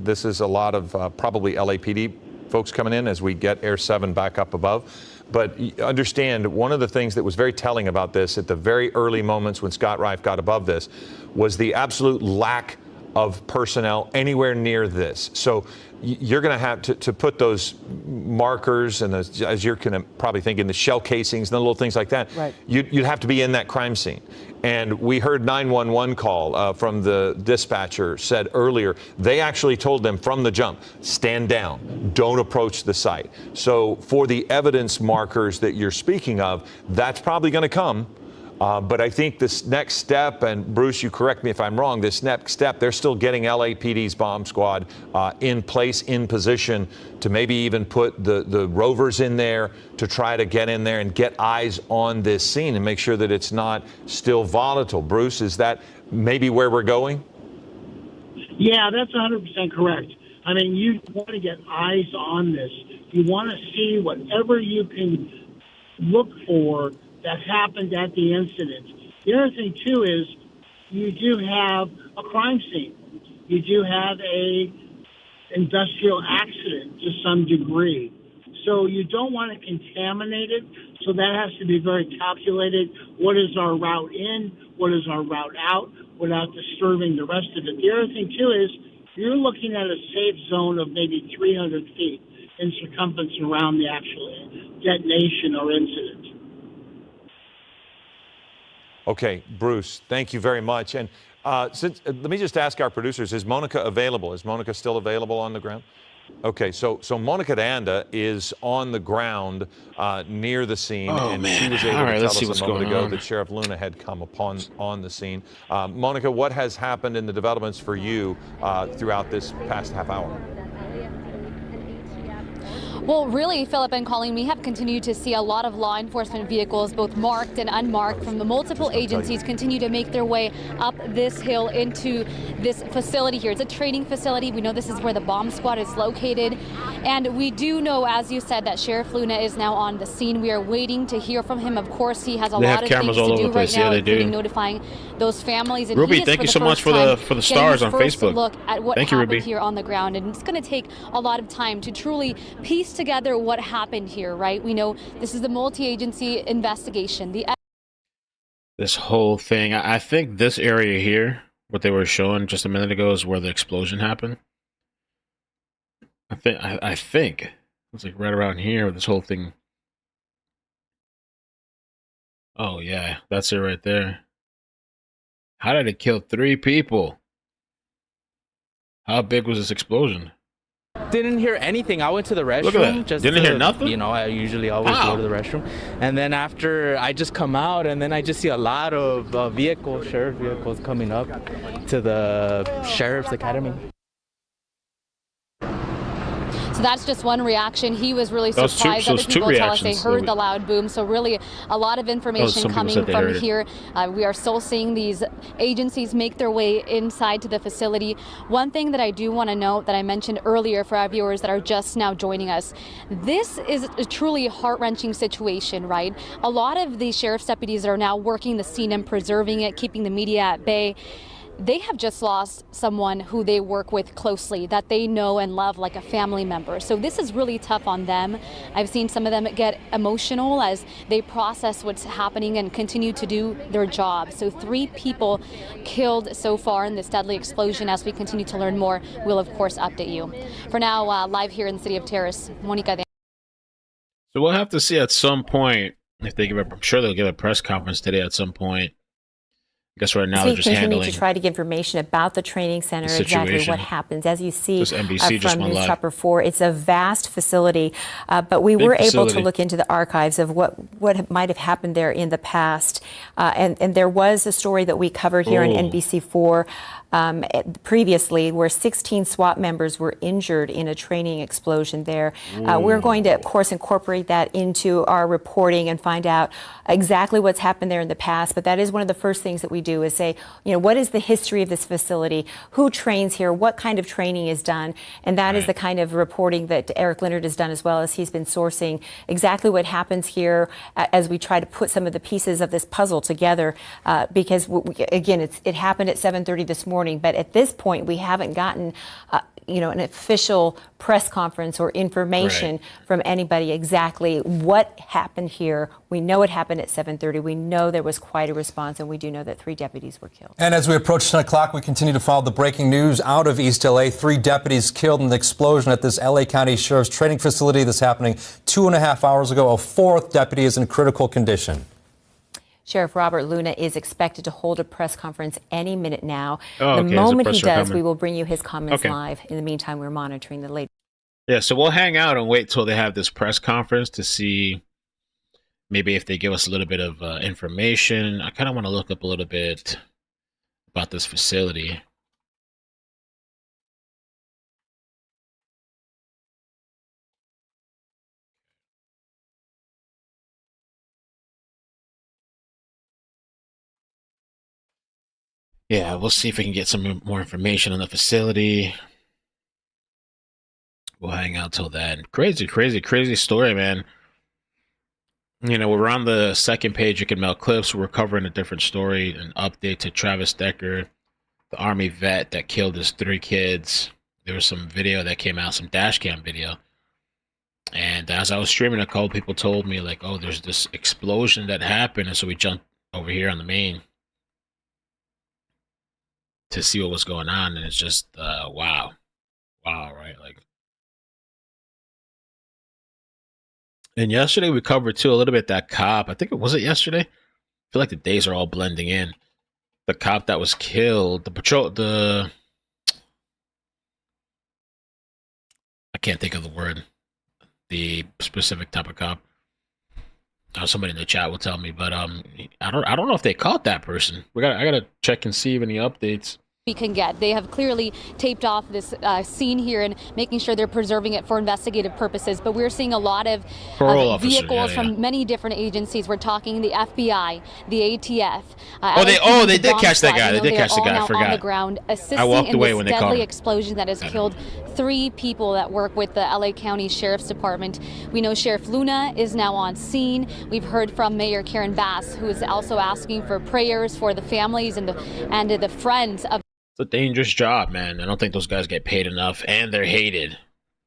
this is a lot of probably LAPD folks coming in as we get Air 7 back up above. But understand, one of the things that was very telling about this at the very early moments when Scott Rife got above this was the absolute lack of personnel anywhere near this. So you're going to have to put those markers and those, as you're going to probably thinking, the shell casings and the little things like that. Right. You'd have to be in that crime scene. And we heard 911 call from the dispatcher said earlier, they actually told them from the jump, stand down, don't approach the site. So for the evidence markers that you're speaking of, that's probably going to come. But I think this next step, and Bruce, you correct me if I'm wrong, this next step, they're still getting LAPD's bomb squad in place, in position to maybe even put the rovers in there to try to get in there and get eyes on this scene and make sure that it's not still volatile. Bruce, is that maybe where we're going? Yeah, that's 100% correct. I mean, you want to get eyes on this. You want to see whatever you can look for that happened at the incident. The other thing, too, is you do have a crime scene. You do have a industrial accident to some degree. So you don't want to contaminate it. So that has to be very calculated. What is our route in? What is our route out without disturbing the rest of it? The other thing, too, is you're looking at a safe zone of maybe 300 feet in circumference around the actual detonation or incident. Okay, Bruce, thank you very much. And let me just ask our producers, is Monica available? Is Monica still available on the ground? Okay, so Monica D'Anda is on the ground near the scene, and she was able to tell us a moment ago that Sheriff Luna had come on the scene. Monica, what has happened in the developments for you throughout this past half hour? Well, really, Philip and Colleen, we have continued to see a lot of law enforcement vehicles, both marked and unmarked, from the multiple agencies continue to make their way up this hill into this facility here. It's a training facility. We know this is where the bomb squad is located. And we do know, as you said, that Sheriff Luna is now on the scene. We are waiting to hear from him. Of course, he has a lot of things to do right now, including notifying those families. And Ruby, thank you so much for the stars on Facebook. Look at what happened here on the ground. And it's going to take a lot of time to truly piece together what happened here, right? We know this is the multi-agency investigation. This whole thing, I think this area here, what they were showing just a minute ago, is where the explosion happened. I think it's like right around here, this whole thing. Oh yeah, that's it right there. How did it kill 3 people? How big was this explosion? Didn't hear anything. I went to the restroom. Look at that. Just Didn't hear nothing? You know, I usually always go to the restroom. And then after, I just come out, and then I just see a lot of sheriff vehicles coming up to the Sheriff's Academy. So that's just one reaction. He was really surprised. Other people tell us they heard the loud boom. So really a lot of information coming from here. We are still seeing these agencies make their way inside to the facility. One thing that I do want to note that I mentioned earlier for our viewers that are just now joining us, this is a truly heart-wrenching situation, right? A lot of the sheriff's deputies are now working the scene and preserving it, keeping the media at bay. They have just lost someone who they work with closely, that they know and love like a family member. So this is really tough on them. I've seen some of them get emotional as they process what's happening and continue to do their job. So 3 people killed so far in this deadly explosion. As we continue to learn more, we'll of course update you. For now, live here in the city of Terrace, Monica. So we'll have to see at some point if they give a, I'm sure they'll give a press conference today at some point. I guess right now they're just handling. To try to get information about the training center, exactly what happens. As you see from News Chopper 4, it's a vast facility, but we were able to look into the archives of what might have happened there in the past. And there was a story that we covered here on NBC4 previously where 16 SWAT members were injured in a training explosion there. We're going to, of course, incorporate that into our reporting and find out exactly what's happened there in the past. But that is one of the first things that we do is say, you know, what is the history of this facility? Who trains here? What kind of training is done? And that is the kind of reporting that Eric Leonard has done, as well as he's been sourcing exactly what happens here as we try to put some of the pieces of this puzzle together. Because again, it happened at 7:30 this morning, but at this point we haven't gotten an official press conference or information from anybody exactly what happened here. We know it happened at 7:30. We know there was quite a response, and we do know that 3 deputies were killed. And as we approach 10 o'clock, we continue to follow the breaking news out of East LA. 3 deputies killed in an explosion at this LA County Sheriff's Training Facility. This happening 2.5 hours ago. A 4th deputy is in critical condition. Sheriff Robert Luna is expected to hold a press conference any minute now. The moment he does, we will bring you his comments live. In the meantime, we're monitoring the latest. Yeah, so we'll hang out and wait till they have this press conference to see maybe if they give us a little bit of information. I kind of want to look up a little bit about this facility. Yeah, we'll see if we can get some more information on the facility. We'll hang out till then. Crazy story, man. We're on the second page of Canmel Clips. We're covering a different story, an update to Travis Decker, the Army vet that killed his 3 kids. There was some video that came out, some dash cam video. And as I was streaming, a couple people told me, like, oh, there's this explosion that happened. And so we jumped over here on the main to see what was going on, and it's just wow, right? Like, and yesterday we covered too a little bit that cop. I think it was yesterday. I feel like the days are all blending in. The cop that was killed, I can't think of the word, the specific type of cop. Somebody in the chat will tell me, but I don't know if they caught that person. I gotta check and see any updates we can get. They have clearly taped off this scene here and making sure they're preserving it for investigative purposes. But we're seeing a lot of vehicles from many different agencies. We're talking the FBI, the ATF. They did catch that guy. They did catch the guy. I forgot. On the ground, assisting I walked away when they caught him. Deadly explosion that has killed 3 people that work with the LA County Sheriff's Department. We know Sheriff Luna is now on scene. We've heard from Mayor Karen Bass, who is also asking for prayers for the families and the friends of. It's a dangerous job, man. I don't think those guys get paid enough, and they're hated.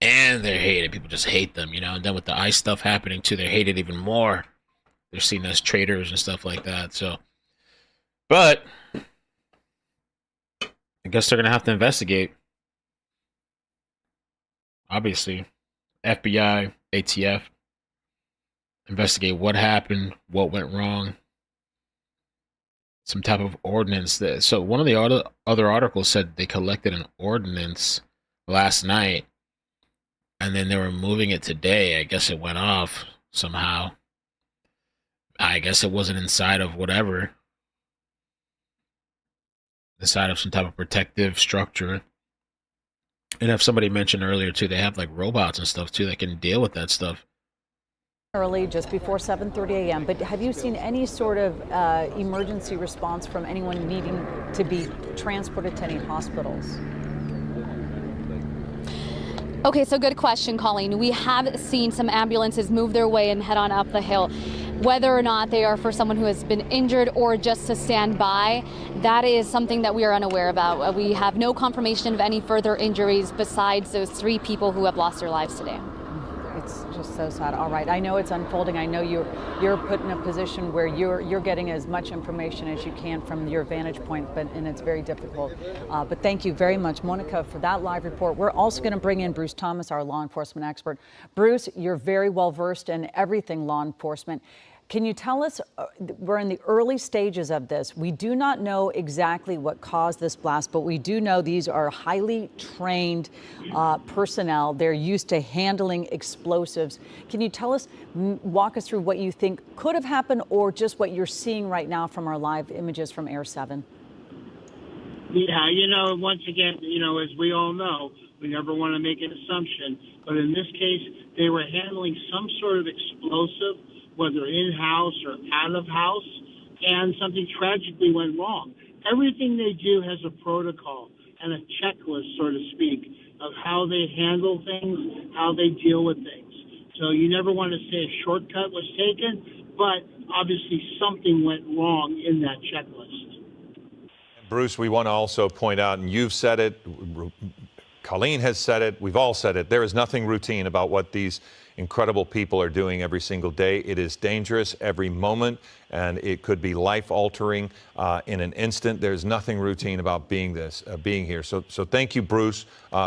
People just hate them, And then with the ICE stuff happening too, they're hated even more. They're seen as traitors and stuff like that. So, but I guess they're gonna have to investigate. Obviously, FBI, ATF, investigate what happened, what went wrong. Some type of ordinance. So one of the other articles said they collected an ordinance last night, and then they were moving it today. I guess it went off somehow. I guess it wasn't inside of whatever. Inside of some type of protective structure. And if somebody mentioned earlier too, they have like robots and stuff too that can deal with that stuff. Early, just before 7:30 a.m. But have you seen any sort of emergency response from anyone needing to be transported to any hospitals? Okay, so good question, Colleen. We have seen some ambulances move their way and head on up the hill. Whether or not they are for someone who has been injured or just to stand by, that is something that we are unaware about. We have no confirmation of any further injuries besides those 3 people who have lost their lives today. It's just so sad. All right, I know it's unfolding. I know you're put in a position where you're getting as much information as you can from your vantage point, and it's very difficult. But thank you very much, Monica, for that live report. We're also going to bring in Bruce Thomas, our law enforcement expert. Bruce, you're very well versed in everything law enforcement. Can you tell us, we're in the early stages of this. We do not know exactly what caused this blast, but we do know these are highly trained personnel. They're used to handling explosives. Can you tell us, walk us through what you think could have happened or just what you're seeing right now from our live images from Air 7? Yeah, once again, as we all know, we never want to make an assumption. But in this case, they were handling some sort of explosive, whether in-house or out-of-house, and something tragically went wrong. Everything they do has a protocol and a checklist, so to speak, of how they handle things, how they deal with things. So you never want to say a shortcut was taken, but obviously something went wrong in that checklist. Bruce, we want to also point out, and you've said it Colleen has said it. We've all said it. There is nothing routine about what these incredible people are doing every single day. It is dangerous every moment, and it could be life-altering in an instant. There's nothing routine about being here. So thank you, Bruce,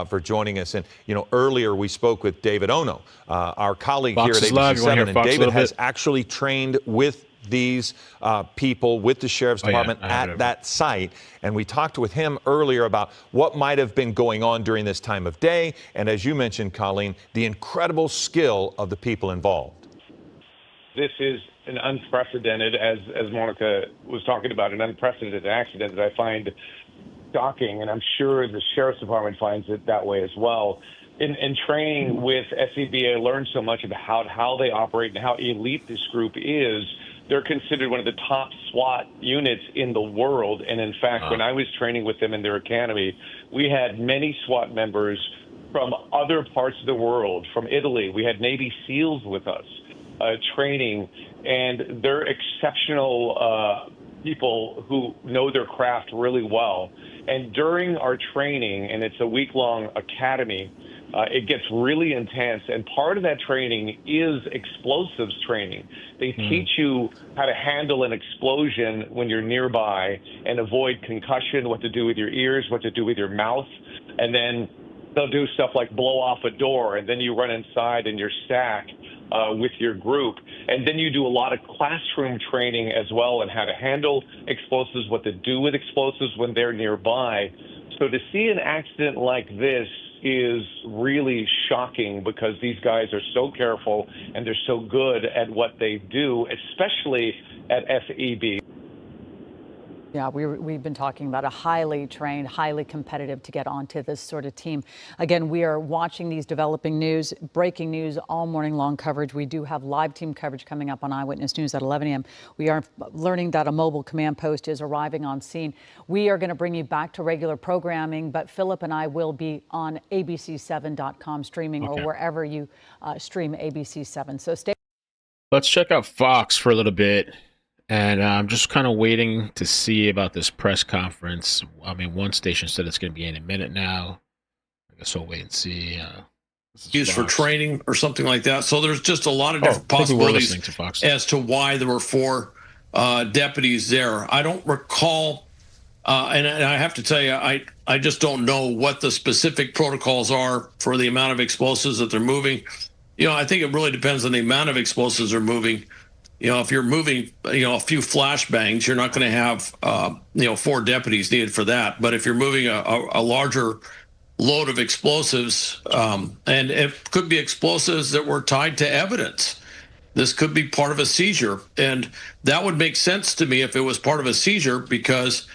for joining us. And earlier we spoke with David Ono, our colleague here at ABC 7, and David has actually trained with these people, with the Sheriff's Department at that site. And we talked with him earlier about what might have been going on during this time of day. And as you mentioned, Colleen, the incredible skill of the people involved. This is an unprecedented, as Monica was talking about, an unprecedented accident that I find shocking. And I'm sure the Sheriff's Department finds it that way as well. In training with SCB, I learned so much about how they operate and how elite this group is. They're considered one of the top SWAT units in the world. And in fact, when I was training with them in their academy, we had many SWAT members from other parts of the world, from Italy. We had Navy SEALs with us training, and they're exceptional people who know their craft really well. And during our training, and it's a week-long academy, it gets really intense, and part of that training is explosives training. They teach you how to handle an explosion when you're nearby and avoid concussion, what to do with your ears, what to do with your mouth, and then they'll do stuff like blow off a door, and then you run inside in your stack with your group. And then you do a lot of classroom training as well on how to handle explosives, what to do with explosives when they're nearby. So to see an accident like this is really shocking because these guys are so careful and they're so good at what they do, especially at FEB. Yeah, we've been talking about a highly trained, highly competitive to get onto this sort of team. Again, we are watching these developing news, breaking news, all morning long coverage. We do have live team coverage coming up on Eyewitness News at 11 a.m. We are learning that a mobile command post is arriving on scene. We are going to bring you back to regular programming, but Philip and I will be on abc7.com streaming or wherever you stream ABC7. So stay. Let's check out Fox for a little bit. And I'm just kind of waiting to see about this press conference. I mean, one station said it's going to be in a minute now. I guess we'll wait and see. Used for training or something like that. So there's just a lot of different possibilities as to why there were 4 deputies there. I don't recall, and I have to tell you, I just don't know what the specific protocols are for the amount of explosives that they're moving. I think it really depends on the amount of explosives they're moving. If you're moving, a few flashbangs, you're not going to have, 4 deputies needed for that. But if you're moving a larger load of explosives, and it could be explosives that were tied to evidence, this could be part of a seizure. And that would make sense to me if it was part of a seizure, because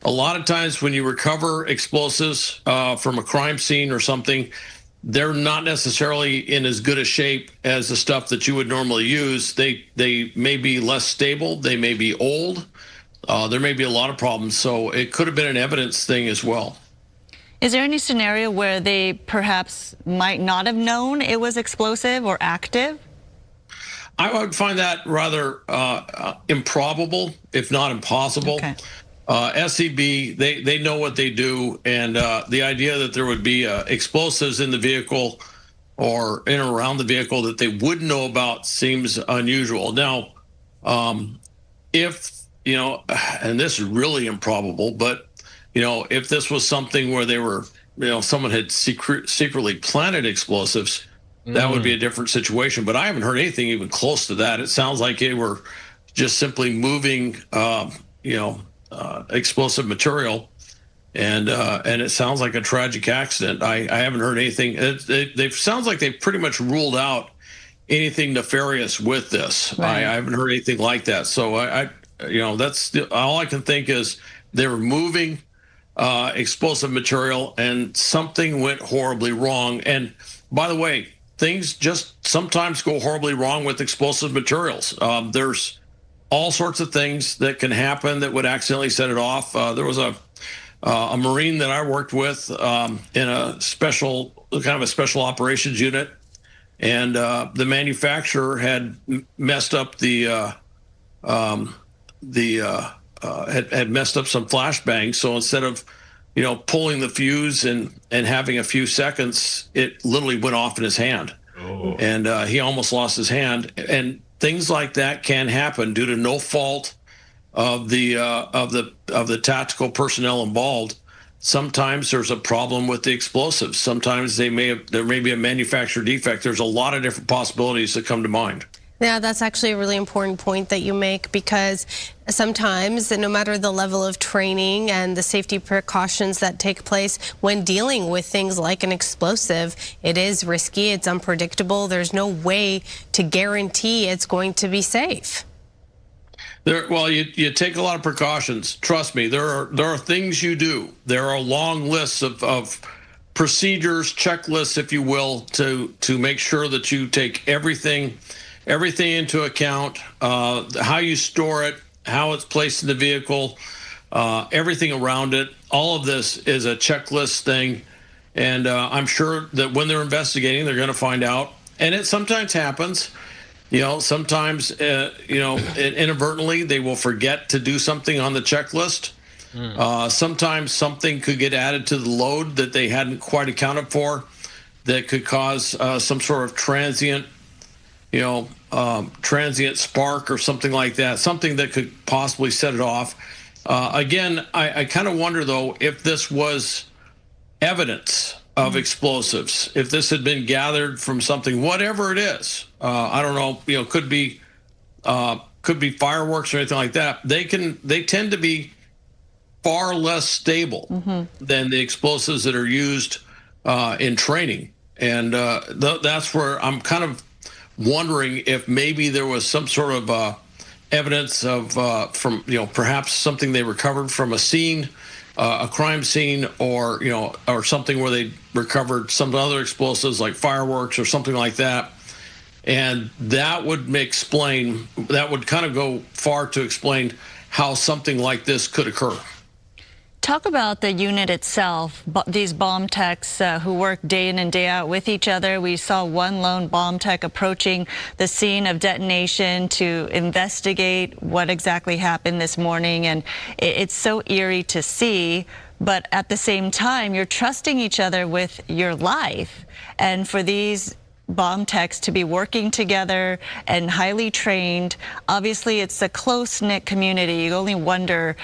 a lot of times when you recover explosives from a crime scene or something, they're not necessarily in as good a shape as the stuff that you would normally use. They may be less stable. They may be old. There may be a lot of problems. So it could have been an evidence thing as well. Is there any scenario where they perhaps might not have known it was explosive or active? I would find that rather improbable, if not impossible. Okay. SCB, they know what they do, and the idea that there would be explosives in the vehicle or in or around the vehicle that they wouldn't know about seems unusual. Now, if, and this is really improbable, but, if this was something where they were, someone had secretly planted explosives, that would be a different situation. But I haven't heard anything even close to that. It sounds like they were just simply moving, explosive material, and it sounds like a tragic accident. I haven't heard anything. It sounds like they've pretty much ruled out anything nefarious with this. Right. I haven't heard anything like that. So that's all I can think is they were moving explosive material and something went horribly wrong. And by the way, things just sometimes go horribly wrong with explosive materials. There's all sorts of things that can happen that would accidentally set it off. There was a Marine that I worked with in a special operations unit, and the manufacturer had messed up had messed up some flashbangs. So instead of pulling the fuse and having a few seconds, it literally went off in his hand. Oh. And he almost lost his hand. And things like that can happen due to no fault of the tactical personnel involved. Sometimes there's a problem with the explosives. Sometimes there may be a manufacturer defect. There's a lot of different possibilities that come to mind. Yeah, that's actually a really important point that you make, because sometimes, no matter the level of training and the safety precautions that take place when dealing with things like an explosive, it is risky, it's unpredictable. There's no way to guarantee it's going to be safe. Well, you take a lot of precautions. Trust me, there are things you do. There are long lists of procedures, checklists, if you will, to make sure that you take everything into account, how you store it, how it's placed in the vehicle, everything around it. All of this is a checklist thing. And I'm sure that when they're investigating, they're going to find out. And it sometimes happens. Sometimes, inadvertently, they will forget to do something on the checklist. Sometimes something could get added to the load that they hadn't quite accounted for that could cause some sort of transient spark or something like that, something that could possibly set it off. Again, I kind of wonder, though, if this was evidence of explosives, if this had been gathered from something, whatever it is. I don't know, could be fireworks or anything like that. They tend to be far less stable than the explosives that are used in training. And that's where I'm kind of wondering if maybe there was some sort of evidence of from perhaps something they recovered from a scene, a crime scene, or something where they recovered some other explosives like fireworks or something like that, and that would kind of go far to explain how something like this could occur. Talk about the unit itself, these bomb techs who work day in and day out with each other. We saw one lone bomb tech approaching the scene of detonation to investigate what exactly happened this morning. And it's so eerie to see. But at the same time, you're trusting each other with your life. And for these bomb techs to be working together and highly trained. Obviously, it's a close-knit community. You only wonder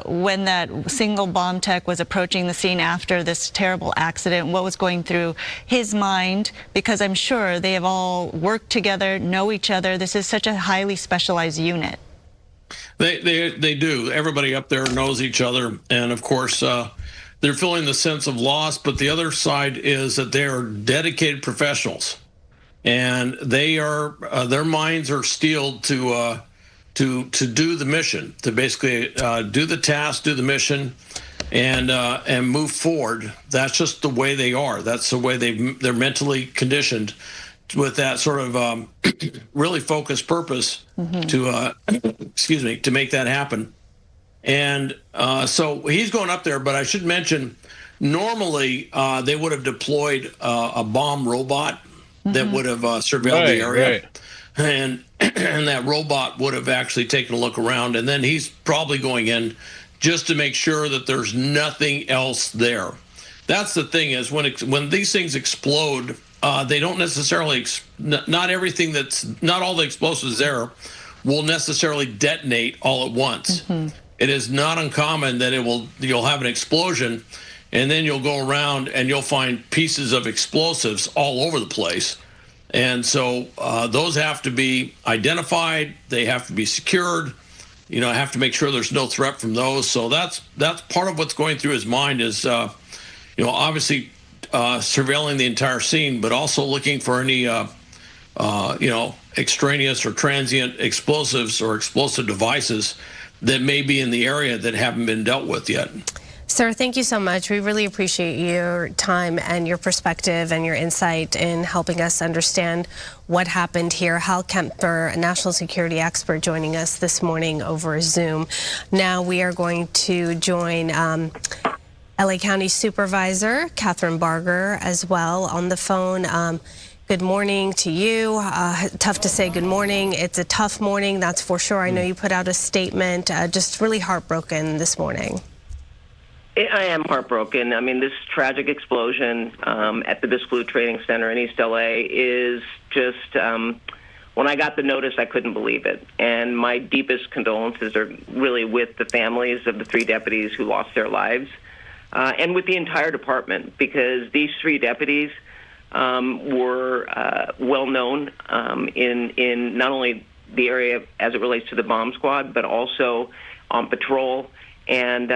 when that single bomb tech was approaching the scene after this terrible accident, what was going through his mind, because I'm sure they have all worked together, know each other. This is such a highly specialized unit. They do. Everybody up there knows each other, and of course, they're feeling the sense of loss. But the other side is that they are dedicated professionals, and they are their minds are steeled to do the mission, to basically do the task, do the mission, and move forward. That's just the way they are. That's the way they're mentally conditioned with that sort of really focused purpose to to make that happen. And so he's going up there, but I should mention, normally they would have deployed a bomb robot that would have surveilled the area. Right. And that robot would have actually taken a look around, and then he's probably going in just to make sure that there's nothing else there. That's the thing, is when these things explode, they don't necessarily, not all the explosives there will necessarily detonate all at once. It is not uncommon that you'll have an explosion, and then you'll go around and you'll find pieces of explosives all over the place. And so those have to be identified. They have to be secured. Have to make sure there's no threat from those. So that's part of what's going through his mind is, obviously surveilling the entire scene, but also looking for any, extraneous or transient explosives or explosive devices that may be in the area that haven't been dealt with yet. Sir, thank you so much. We really appreciate your time and your perspective and your insight in helping us understand what happened here. Hal Kemper, a national security expert, joining us this morning over Zoom. Now we are going to join LA County Supervisor Catherine Barger as well on the phone. Good morning to you. Tough to say good morning. It's a tough morning, that's for sure. I know you put out a statement, just really heartbroken this morning. I am heartbroken. I mean, this tragic explosion at the Biscailuz Training Center in East LA is just, when I got the notice, I couldn't believe it. And my deepest condolences are really with the families of the 3 deputies who lost their lives and with the entire department, because these 3 deputies were well known in not only the area as it relates to the bomb squad, but also on patrol. And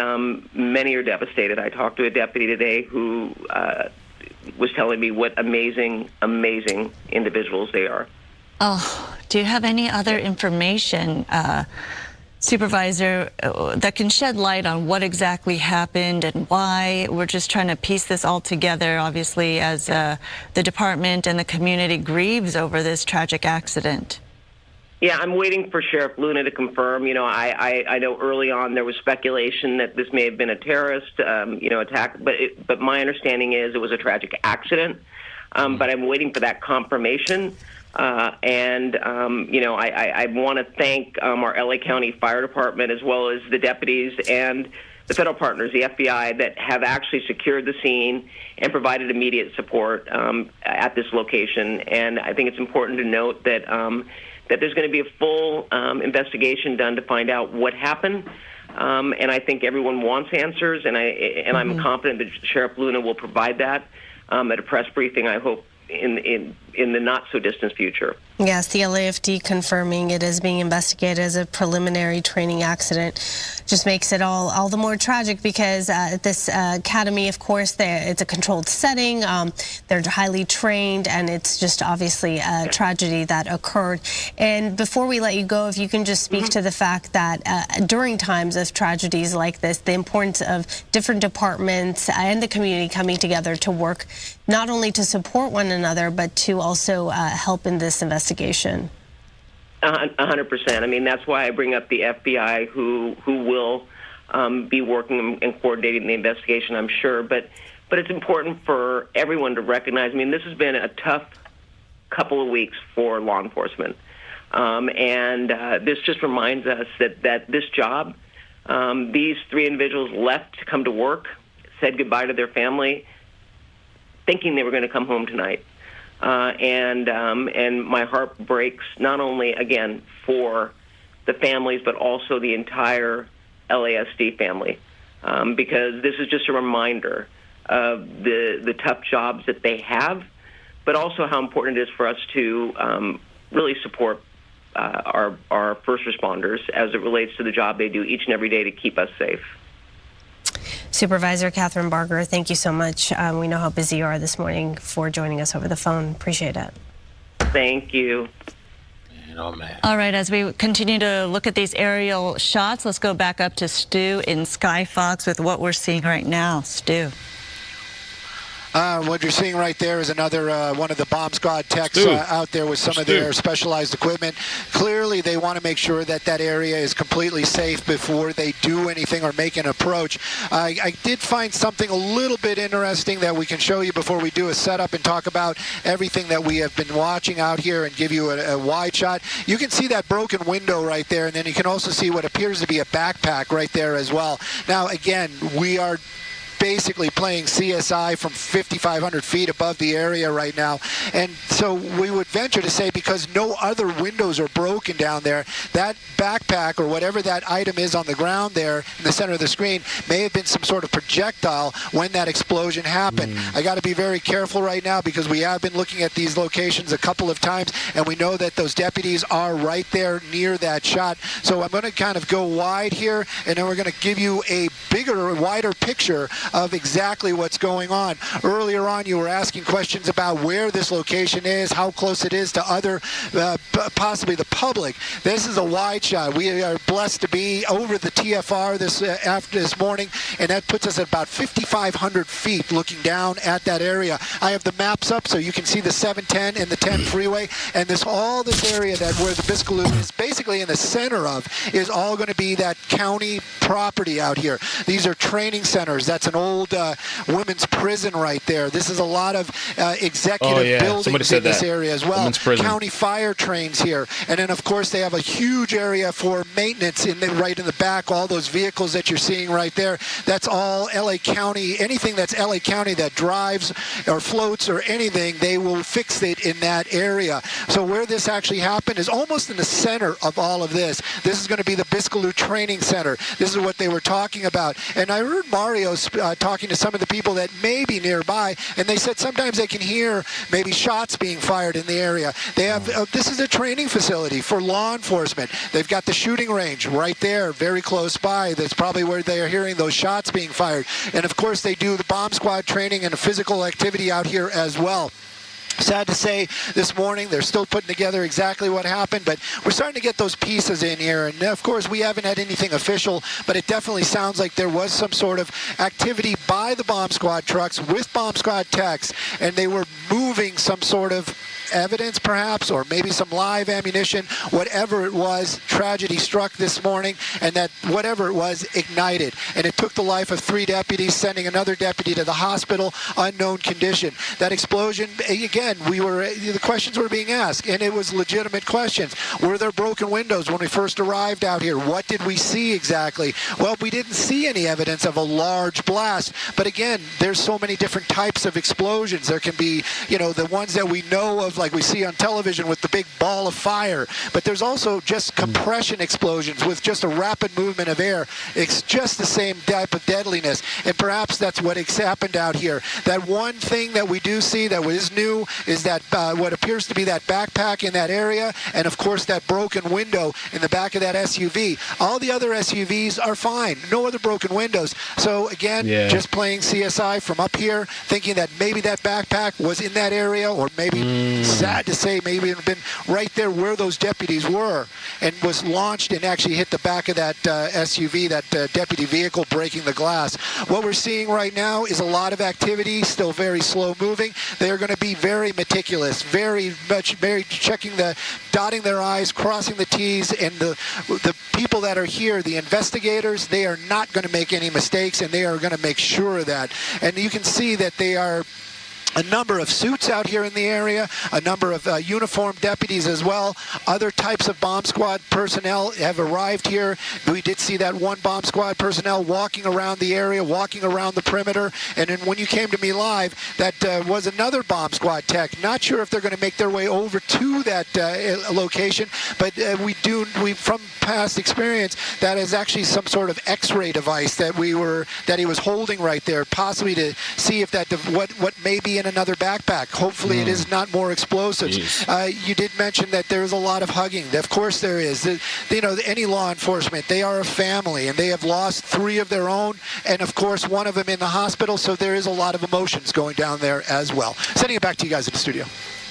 many are devastated. I talked to a deputy today who was telling me what amazing, amazing individuals they are. Oh, do you have any other information, Supervisor, that can shed light on what exactly happened and why? We're just trying to piece this all together, obviously, as the department and the community grieves over this tragic accident. Yeah, I'm waiting for Sheriff Luna to confirm. You know, I know early on there was speculation that this may have been a terrorist, attack, but my understanding is it was a tragic accident. But I'm waiting for that confirmation. I want to thank our LA County Fire Department as well as the deputies and the federal partners, the FBI, that have actually secured the scene and provided immediate support at this location. And I think it's important to note that that there's going to be a full investigation done to find out what happened. And I think everyone wants answers, and I'm confident that Sheriff Luna will provide that at a press briefing, I hope, in the not-so-distant future. Yes, the LAFD confirming it is being investigated as a preliminary training accident. Just makes it all the more tragic because this academy, of course, it's a controlled setting. They're highly trained, and it's just obviously a tragedy that occurred. And before we let you go, if you can just speak to the fact that during times of tragedies like this, the importance of different departments and the community coming together to work not only to support one another, but to also help in this investigation. 100%. I mean, that's why I bring up the FBI, who will be working and coordinating the investigation, I'm sure. But it's important for everyone to recognize. I mean, this has been a tough couple of weeks for law enforcement, and this just reminds us that this job, these 3 individuals left to come to work, said goodbye to their family, thinking they were going to come home tonight. And my heart breaks not only, again, for the families, but also the entire LASD family, because this is just a reminder of the tough jobs that they have, but also how important it is for us to really support our first responders as it relates to the job they do each and every day to keep us safe. Supervisor Catherine Barger, thank you so much. We know how busy you are this morning for joining us over the phone. Appreciate it. Thank you. Oh, man. All right, as we continue to look at these aerial shots, let's go back up to Stu in Sky Fox with what we're seeing right now. Stu. What you're seeing right there is another one of the bomb squad techs out there with some of their specialized equipment. Clearly, they want to make sure that that area is completely safe before they do anything or make an approach. I did find something a little bit interesting that we can show you before we do a setup and talk about everything that we have been watching out here and give you a wide shot. You can see that broken window right there, and then you can also see what appears to be a backpack right there as well. Now, again, we are basically playing CSI from 5,500 feet above the area right now. And so we would venture to say, because no other windows are broken down there, that backpack or whatever that item is on the ground there in the center of the screen may have been some sort of projectile when that explosion happened. I got to be very careful right now because we have been looking at these locations a couple of times, and we know that those deputies are right there near that shot. So I'm going to kind of go wide here, and then we're going to give you a bigger, wider picture of exactly what's going on. Earlier on, you were asking questions about where this location is, how close it is to other, possibly the public. This is a wide shot. We are blessed to be over the TFR this morning, and that puts us at about 5,500 feet looking down at that area. I have the maps up so you can see the 710 and the 10 freeway, and all this area where the Biscailuz is basically in the center of is all going to be that county property out here. These are training centers. That's an old women's prison right there. This is a lot of executive buildings in this area as well. County fire trains here. And then, of course, they have a huge area for maintenance right in the back. All those vehicles that you're seeing right there, that's all LA County. Anything that's LA County that drives or floats or anything, they will fix it in that area. So where this actually happened is almost in the center of all of this. This is going to be the Biscailuz Training Center. This is what they were talking about. And I heard Mario talking to some of the people that may be nearby, and they said sometimes they can hear maybe shots being fired in the area. They have this is a training facility for law enforcement. They've got the shooting range right there, very close by. That's probably where they are hearing those shots being fired. And of course, they do the bomb squad training and the physical activity out here as well. Sad to say, this morning they're still putting together exactly what happened, but we're starting to get those pieces in here. And of course, we haven't had anything official, but it definitely sounds like there was some sort of activity by the bomb squad trucks with bomb squad techs, and they were moving some sort of evidence perhaps, or maybe some live ammunition. Whatever it was, tragedy struck this morning, and that whatever it was ignited, and it took the life of 3 deputies, sending another deputy to the hospital, unknown condition. That explosion, again, the questions were being asked, and it was legitimate questions. Were there broken windows when we first arrived out here? What did we see exactly? Well, we didn't see any evidence of a large blast, but again, there's so many different types of explosions. There can be, the ones that we know of, like we see on television with the big ball of fire, but there's also just compression explosions with just a rapid movement of air. It's just the same type of deadliness, and perhaps that's what happened out here. That one thing that we do see that is new is that what appears to be that backpack in that area, and of course that broken window in the back of that SUV. All the other SUVs are fine, no other broken windows. So again, just playing CSI from up here, thinking that maybe that backpack was in that area, or maybe sad to say, maybe it had been right there where those deputies were, and was launched and actually hit the back of that SUV, that deputy vehicle, breaking the glass. What we're seeing right now is a lot of activity, still very slow moving. They are going to be very meticulous, very checking dotting their I's, crossing the T's, and the people that are here, the investigators, they are not going to make any mistakes, and they are going to make sure of that. And you can see that they are a number of suits out here in the area, a number of uniformed deputies as well. Other types of bomb squad personnel have arrived here. We did see that one bomb squad personnel walking around the area, walking around the perimeter. And then when you came to me live, that was another bomb squad tech. Not sure if they're going to make their way over to that location, but we from past experience, that is actually some sort of X-ray device that he was holding right there, possibly to see if that what may be in another backpack. Hopefully it is not more explosives. You did mention that there is a lot of hugging. Of course there is. Any law enforcement, they are a family, and they have lost 3 of their own, and of course one of them in the hospital, so there is a lot of emotions going down there as well. Sending it back to you guys in the studio.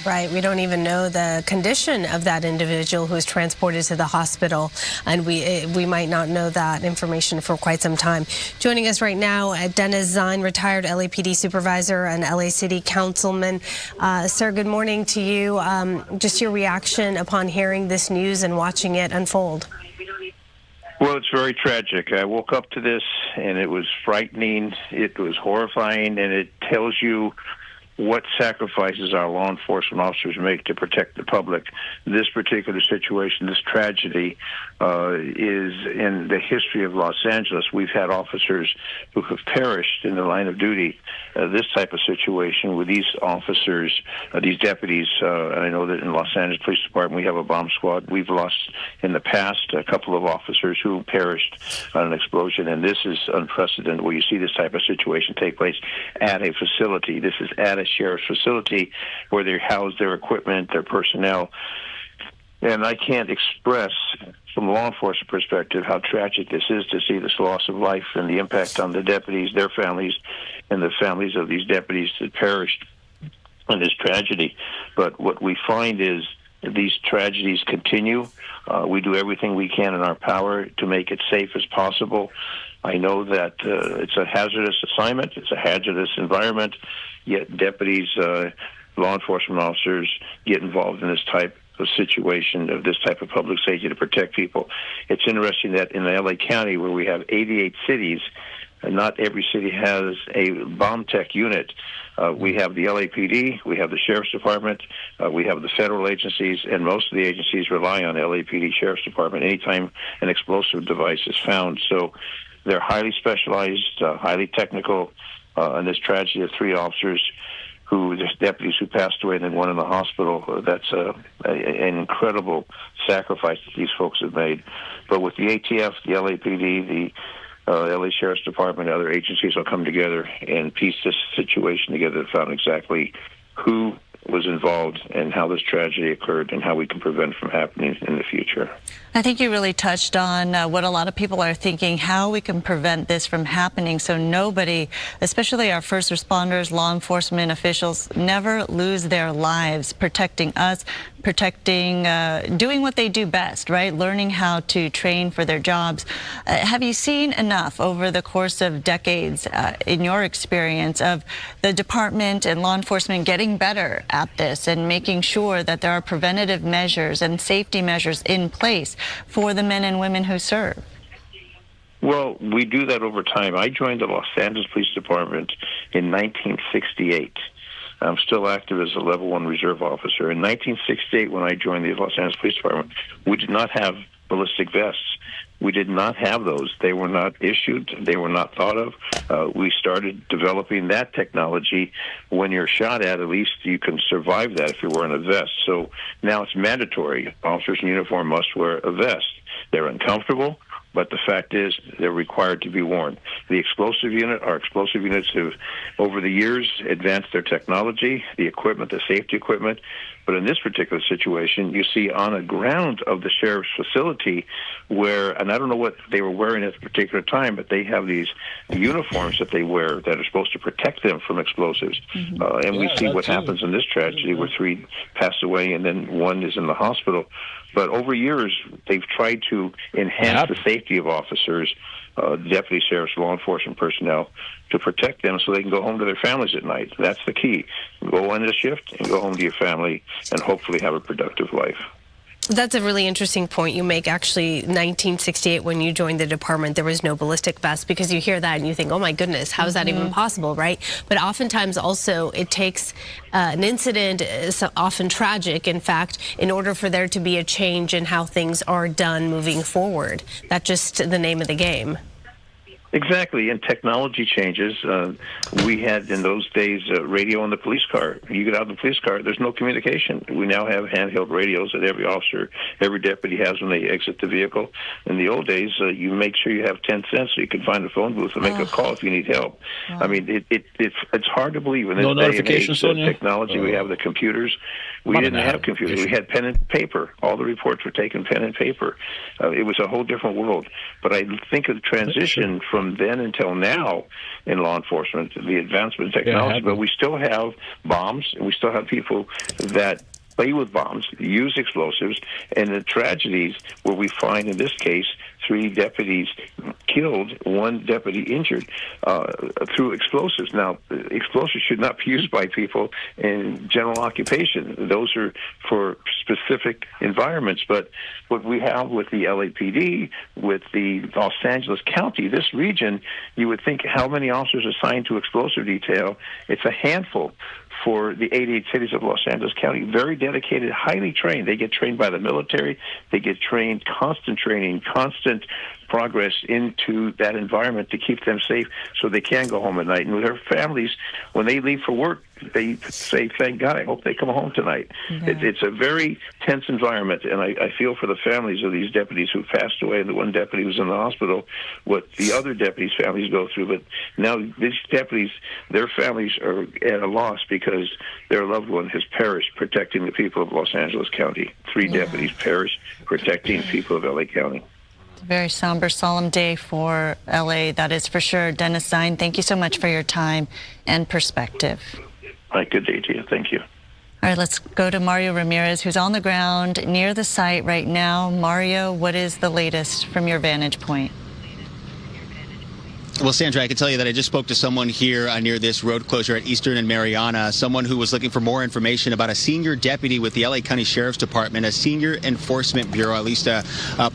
Right. We don't even know the condition of that individual who was transported to the hospital, and we might not know that information for quite some time. Joining us right now, Dennis Zine, retired LAPD supervisor and LA City councilman. Sir, good morning to you. Just your reaction upon hearing this news and watching it unfold. Well, it's very tragic. I woke up to this, and it was frightening. It was horrifying, and it tells you what sacrifices our law enforcement officers make to protect the public. This particular situation, this tragedy, is in the history of Los Angeles. We've had officers who have perished in the line of duty. This type of situation with these officers, these deputies, I know that in Los Angeles Police Department we have a bomb squad. We've lost in the past a couple of officers who perished on an explosion, and this is unprecedented where you see this type of situation take place at a facility. This is at a sheriff's facility where they house their equipment, their personnel. And I can't express, from a law enforcement perspective, how tragic this is to see this loss of life and the impact on the deputies, their families, and the families of these deputies that perished in this tragedy. But what we find is these tragedies continue. We do everything we can in our power to make it safe as possible. I know that it's a hazardous assignment, it's a hazardous environment, yet deputies, law enforcement officers get involved in this type of situation, of this type of public safety to protect people. It's interesting that in the LA County, where we have 88 cities, not every city has a bomb tech unit. We have the LAPD, we have the Sheriff's Department, we have the federal agencies, and most of the agencies rely on LAPD, Sheriff's Department anytime an explosive device is found. So they're highly specialized, highly technical, and this tragedy of 3 officers there's deputies who passed away and then one in the hospital. That's an incredible sacrifice that these folks have made. But with the ATF, the LAPD, the LA Sheriff's Department, and other agencies will come together and piece this situation together to find exactly who was involved and how this tragedy occurred and how we can prevent it from happening in the future. I think you really touched on what a lot of people are thinking, how we can prevent this from happening so nobody, especially our first responders, law enforcement officials, never lose their lives protecting us, protecting, doing what they do best, right? Learning how to train for their jobs. Have you seen enough over the course of decades, in your experience, of the department and law enforcement getting better at this and making sure that there are preventative measures and safety measures in place for the men and women who serve? Well, we do that over time. I joined the Los Angeles Police Department in 1968. I'm still active as a level 1 reserve officer. In 1968, when I joined the Los Angeles Police Department, we did not have ballistic vests. We did not have those. They were not issued. They were not thought of. We started developing that technology. When you're shot at least you can survive that if you're wearing a vest. So now it's mandatory. Officers in uniform must wear a vest. They're uncomfortable, but the fact is they're required to be worn. The explosive unit, our explosive units have, over the years, advanced their technology, the equipment, the safety equipment. But in this particular situation, you see on the ground of the sheriff's facility where, and I don't know what they were wearing at the particular time, but they have these uniforms that they wear that are supposed to protect them from explosives. And we see what happens in this tragedy where 3 passed away and then 1 is in the hospital. But over years, they've tried to enhance the safety of officers, deputy sheriffs, law enforcement personnel, to protect them so they can go home to their families at night. That's the key. Go on a shift and go home to your family and hopefully have a productive life. That's a really interesting point you make. Actually, 1968, when you joined the department, there was no ballistic vest, because you hear that and you think, oh my goodness, how is that even possible, right? But oftentimes also it takes an incident, often tragic, in fact, in order for there to be a change in how things are done moving forward. That's just the name of the game. Exactly, and technology changes. We had in those days radio in the police car. You get out of the police car, there's no communication. We now have handheld radios that every officer, every deputy has when they exit the vehicle. In the old days, you make sure you have 10 cents so you can find a phone booth and make a call if you need help. I mean, it's hard to believe in this day and age, technology. We have the computers. We didn't have computers. We had pen and paper. All the reports were taken pen and paper. It was a whole different world. But I think of the transition from then until now in law enforcement, the advancement in technology, but we still have bombs, and we still have people that play with bombs, use explosives, and the tragedies where we find, in this case, 3 deputies killed, 1 deputy injured through explosives. Now, explosives should not be used by people in general occupation. Those are for specific environments. But what we have with the LAPD, with the Los Angeles County, this region, you would think how many officers assigned to explosive detail? It's a handful for the 88 cities of Los Angeles County. Very dedicated, highly trained. They get trained by the military. They get trained, constant training, constant progress into that environment to keep them safe so they can go home at night. And with their families, when they leave for work, they say, thank God, I hope they come home tonight. It's a very tense environment, and I feel for the families of these deputies who passed away, and the 1 deputy who's in the hospital, what the other deputies' families go through. But now these deputies, their families are at a loss because their loved one has perished protecting the people of Los Angeles County. 3 deputies perished protecting people of LA County. Very somber, solemn day for LA, that is for sure. Dennis Zine, thank you so much for your time and perspective. Good day to you. Thank you. All right, let's go to Mario Ramirez, who's on the ground near the site right now. Mario, what is the latest from your vantage point? Well, Sandra, I can tell you that I just spoke to someone here near this road closure at Eastern and Mariana, someone who was looking for more information about a senior deputy with the LA County Sheriff's Department, a senior enforcement bureau, at least a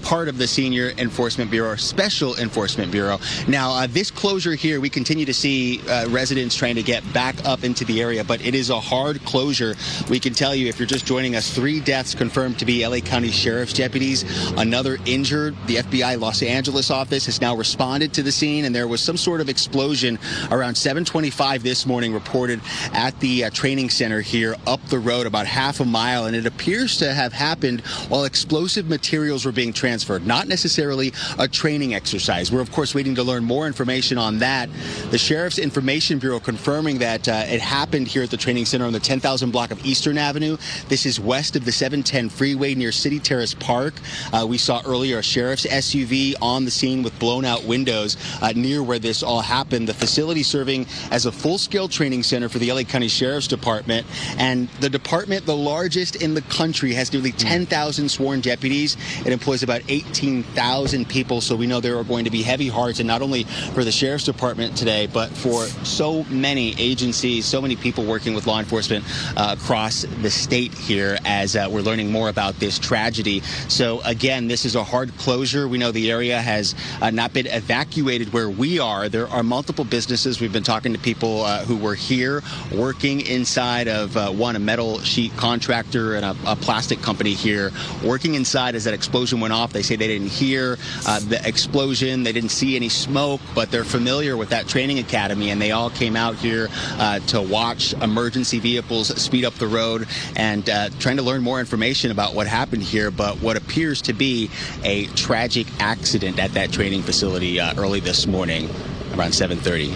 part of the senior enforcement bureau, special enforcement bureau. Now, this closure here, we continue to see residents trying to get back up into the area, but it is a hard closure. We can tell you, if you're just joining us, 3 deaths confirmed to be LA County Sheriff's deputies, another injured. The FBI Los Angeles office has now responded to the scene, and there was some sort of explosion around 7:25 this morning reported at the training center here up the road about half a mile, and it appears to have happened while explosive materials were being transferred, not necessarily a training exercise. We're of course waiting to learn more information on that. The Sheriff's Information Bureau confirming that it happened here at the training center on the 10,000 block of Eastern Avenue. This is west of the 710 freeway near City Terrace Park. We saw earlier a sheriff's SUV on the scene with blown out windows near where this all happened. The facility serving as a full-scale training center for the LA County Sheriff's Department, and the department, the largest in the country, has nearly 10,000 sworn deputies. It employs about 18,000 people, so we know there are going to be heavy hearts, and not only for the Sheriff's Department today, but for so many agencies, so many people working with law enforcement across the state here as we're learning more about this tragedy. So again, this is a hard closure. We know the area has not been evacuated where we are. There are multiple businesses. We've been talking to people who were here working inside of a metal sheet contractor and a plastic company here working inside as that explosion went off. They say they didn't hear the explosion. They didn't see any smoke, but they're familiar with that training academy, and they all came out here to watch emergency vehicles speed up the road and trying to learn more information about what happened here, but what appears to be a tragic accident at that training facility early this morning around 7:30.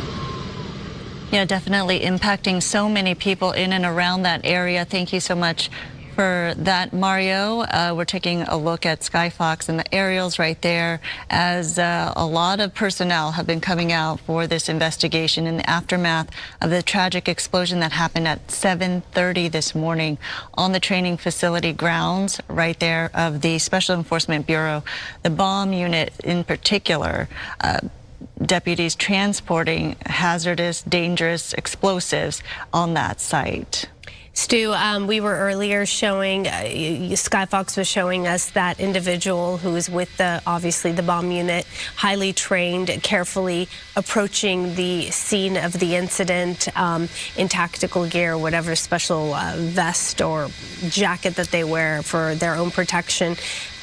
Yeah, definitely impacting so many people in and around that area. Thank you so much for that, Mario. We're taking a look at Skyfox and the aerials right there as a lot of personnel have been coming out for this investigation in the aftermath of the tragic explosion that happened at 7:30 this morning on the training facility grounds right there of the Special Enforcement Bureau. The bomb unit in particular, deputies transporting hazardous, dangerous explosives on that site. Stu, we were earlier showing, Skyfox was showing us that individual who was with obviously the bomb unit, highly trained, carefully approaching the scene of the incident in tactical gear, whatever special vest or jacket that they wear for their own protection.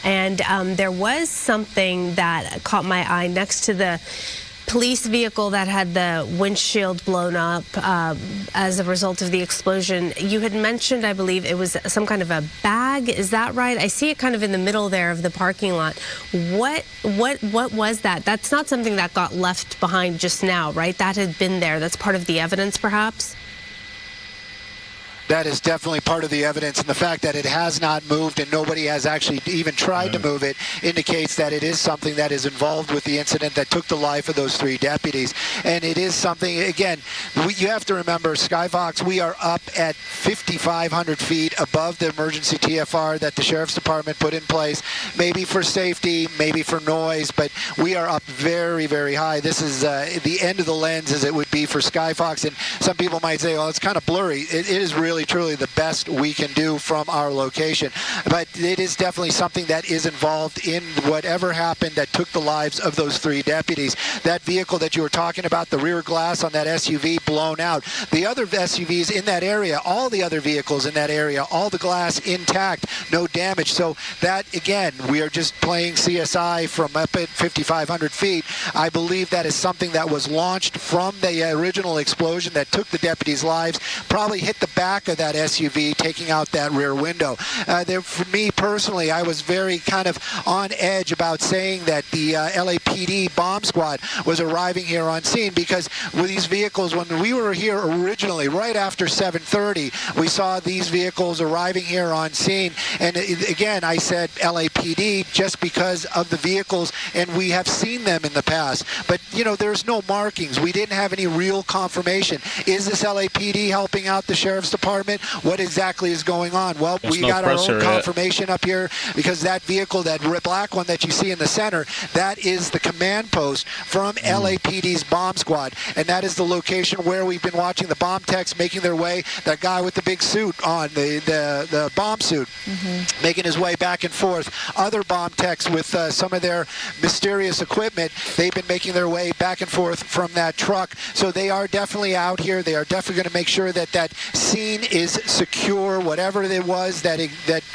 And there was something that caught my eye next to the police vehicle that had the windshield blown up as a result of the explosion. You had mentioned, I believe, it was some kind of a bag. Is that right? I see it kind of in the middle there of the parking lot. What was that? That's not something that got left behind just now, right? That had been there. That's part of the evidence, perhaps? That is definitely part of the evidence, and the fact that it has not moved and nobody has actually even tried to move it indicates that it is something that is involved with the incident that took the life of those 3 deputies. And it is something, again, you have to remember, Skyfox, we are up at 5,500 feet above the emergency TFR that the Sheriff's Department put in place, maybe for safety, maybe for noise, but we are up very, very high. This is the end of the lens as it would be for Skyfox, and some people might say, well, it's kind of blurry. It is really truly the best we can do from our location, but it is definitely something that is involved in whatever happened that took the lives of those 3 deputies. That vehicle that you were talking about, the rear glass on that SUV blown out, the other SUVs in that area, all the other vehicles in that area, all the glass intact, no damage. So that, again, we are just playing CSI from up at 5,500 feet. I believe that is something that was launched from the original explosion that took the deputies' lives, probably hit the back of that SUV, taking out that rear window. For me personally, I was very kind of on edge about saying that the LAPD bomb squad was arriving here on scene, because with these vehicles, when we were here originally, right after 7:30, we saw these vehicles arriving here on scene. And again, I said LAPD LAPD just because of the vehicles, and we have seen them in the past. But, you know, there's no markings. We didn't have any real confirmation. Is this LAPD helping out the Sheriff's Department? What exactly is going on? Well, we got our own confirmation up here, because that vehicle, that black one that you see in the center, that is the command post from LAPD's bomb squad. And that is the location where we've been watching the bomb techs making their way, that guy with the big suit on, the bomb suit, making his way back and forth. Other bomb techs with some of their mysterious equipment, they've been making their way back and forth from that truck. So they are definitely out here. They are definitely going to make sure that that scene is secure, whatever it was that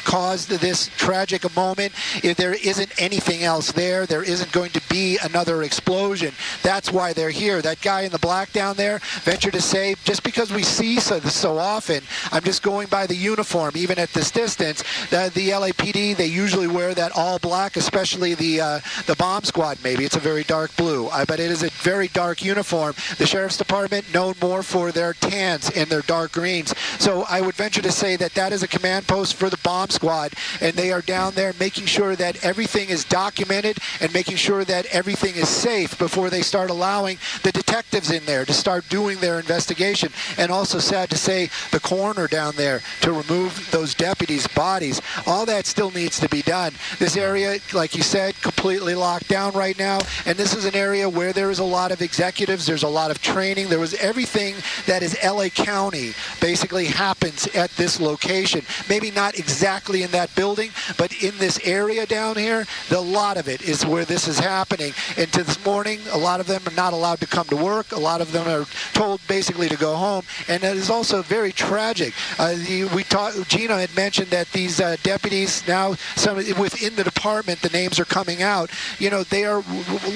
caused this tragic moment. If there isn't anything else there isn't going to be another explosion. That's why they're here. That guy in the black down there, venture to say, just because we see so often, I'm just going by the uniform, even at this distance, the LAPD, they usually wear that all black, especially the bomb squad. Maybe it's a very dark blue, but it is a very dark uniform. The Sheriff's Department known more for their tans and their dark greens. So I would venture to say that that is a command post for the bomb squad, and they are down there making sure that everything is documented and making sure that everything is safe before they start allowing the detectives in there to start doing their investigation. And also, sad to say, the coroner down there to remove those deputies' bodies. All that still needs to be done. This area, like you said, completely locked down right now, and this is an area where there is a lot of executives, there's a lot of training, there was everything that is LA County basically happens at this location. Maybe not exactly in that building, but in this area down here, a lot of it is where this is happening. And to this morning, a lot of them are not allowed to come to work. A lot of them are told basically to go home. And it is also very tragic. Gina had mentioned that these deputies now, some within the department, the names are coming out. You know, they are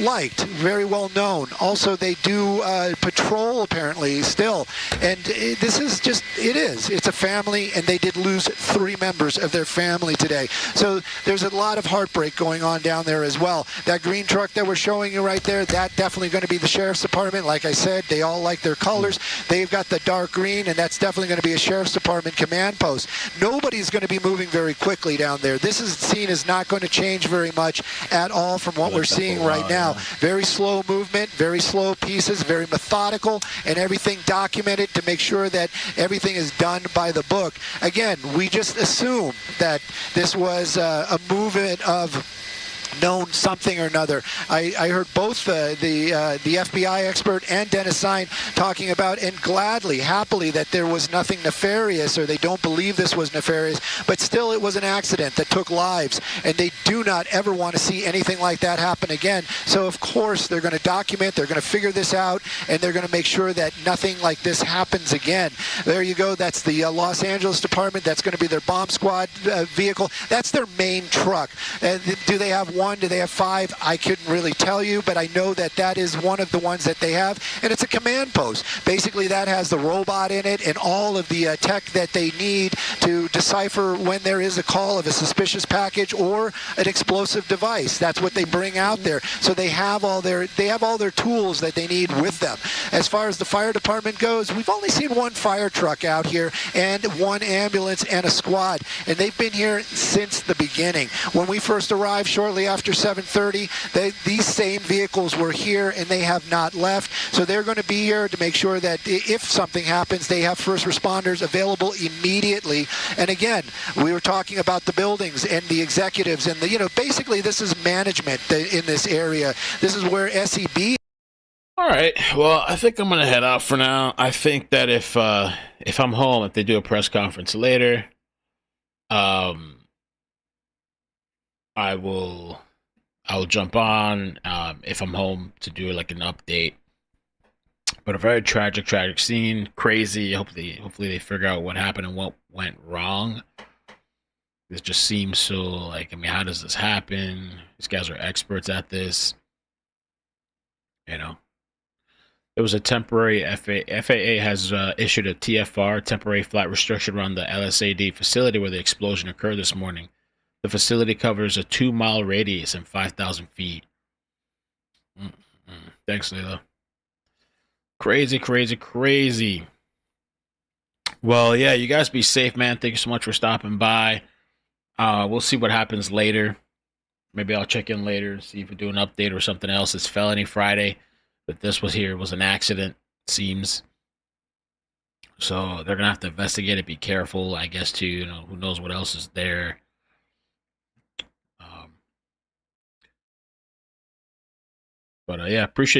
liked, very well known. Also, they do patrol apparently still. And this is just, it's a family, and they did lose 3 members of their family today. So there's a lot of heartbreak going on down there as well. That green truck that we're showing you right there, that definitely going to be the Sheriff's Department. Like I said, they all like their colors. They've got the dark green, and that's definitely going to be a Sheriff's Department command post. Nobody's going to be moving very quickly down there. This scene is not going to change very much at all from what we're seeing right now. Very slow movement, very slow pieces, very methodical, and everything documented to make sure that everything is done by the book. Again, we just assume that this was a movement of known something or another. I heard both the FBI expert and Dennis Sine talking about, and gladly, happily, that there was nothing nefarious, or they don't believe this was nefarious, but still it was an accident that took lives, and they do not ever want to see anything like that happen again. So of course they're going to document, they're going to figure this out, and they're going to make sure that nothing like this happens again. There you go. That's the Los Angeles Department. That's going to be their bomb squad vehicle. That's their main truck. Do they have one? Do they have 5? I couldn't really tell you, but I know that that is one of the ones that they have, and it's a command post. Basically, that has the robot in it and all of the tech that they need to decipher when there is a call of a suspicious package or an explosive device. That's what they bring out there. So they have all their tools that they need with them. As far as the fire department goes, we've only seen 1 fire truck out here and 1 ambulance and a squad, and they've been here since the beginning. When we first arrived shortly after 7:30, these same vehicles were here, and they have not left. So they're going to be here to make sure that if something happens, they have first responders available immediately. And again, we were talking about the buildings and the executives, and basically this is management in this area. This is where SEB. All right. Well, I think I'm going to head out for now. I think that if I'm home, if they do a press conference later, I'll jump on if I'm home to do like an update. But a very tragic scene, crazy. Hopefully they figure out what happened and what went wrong. This just seems so like, how does this happen? These guys are experts at this. There was a temporary FAA has issued a TFR, temporary flight restriction around the LASD facility where the explosion occurred this morning. The facility covers a 2-mile radius and 5,000 feet. Thanks, Layla. Crazy. Well, yeah, you guys be safe, man. Thank you so much for stopping by. We'll see what happens later. Maybe I'll check in later, see if we do an update or something else. It's Felony Friday, but this was an accident, seems. So they're gonna have to investigate it. Be careful, I guess, too. You know, who knows what else is there. But yeah, appreciate.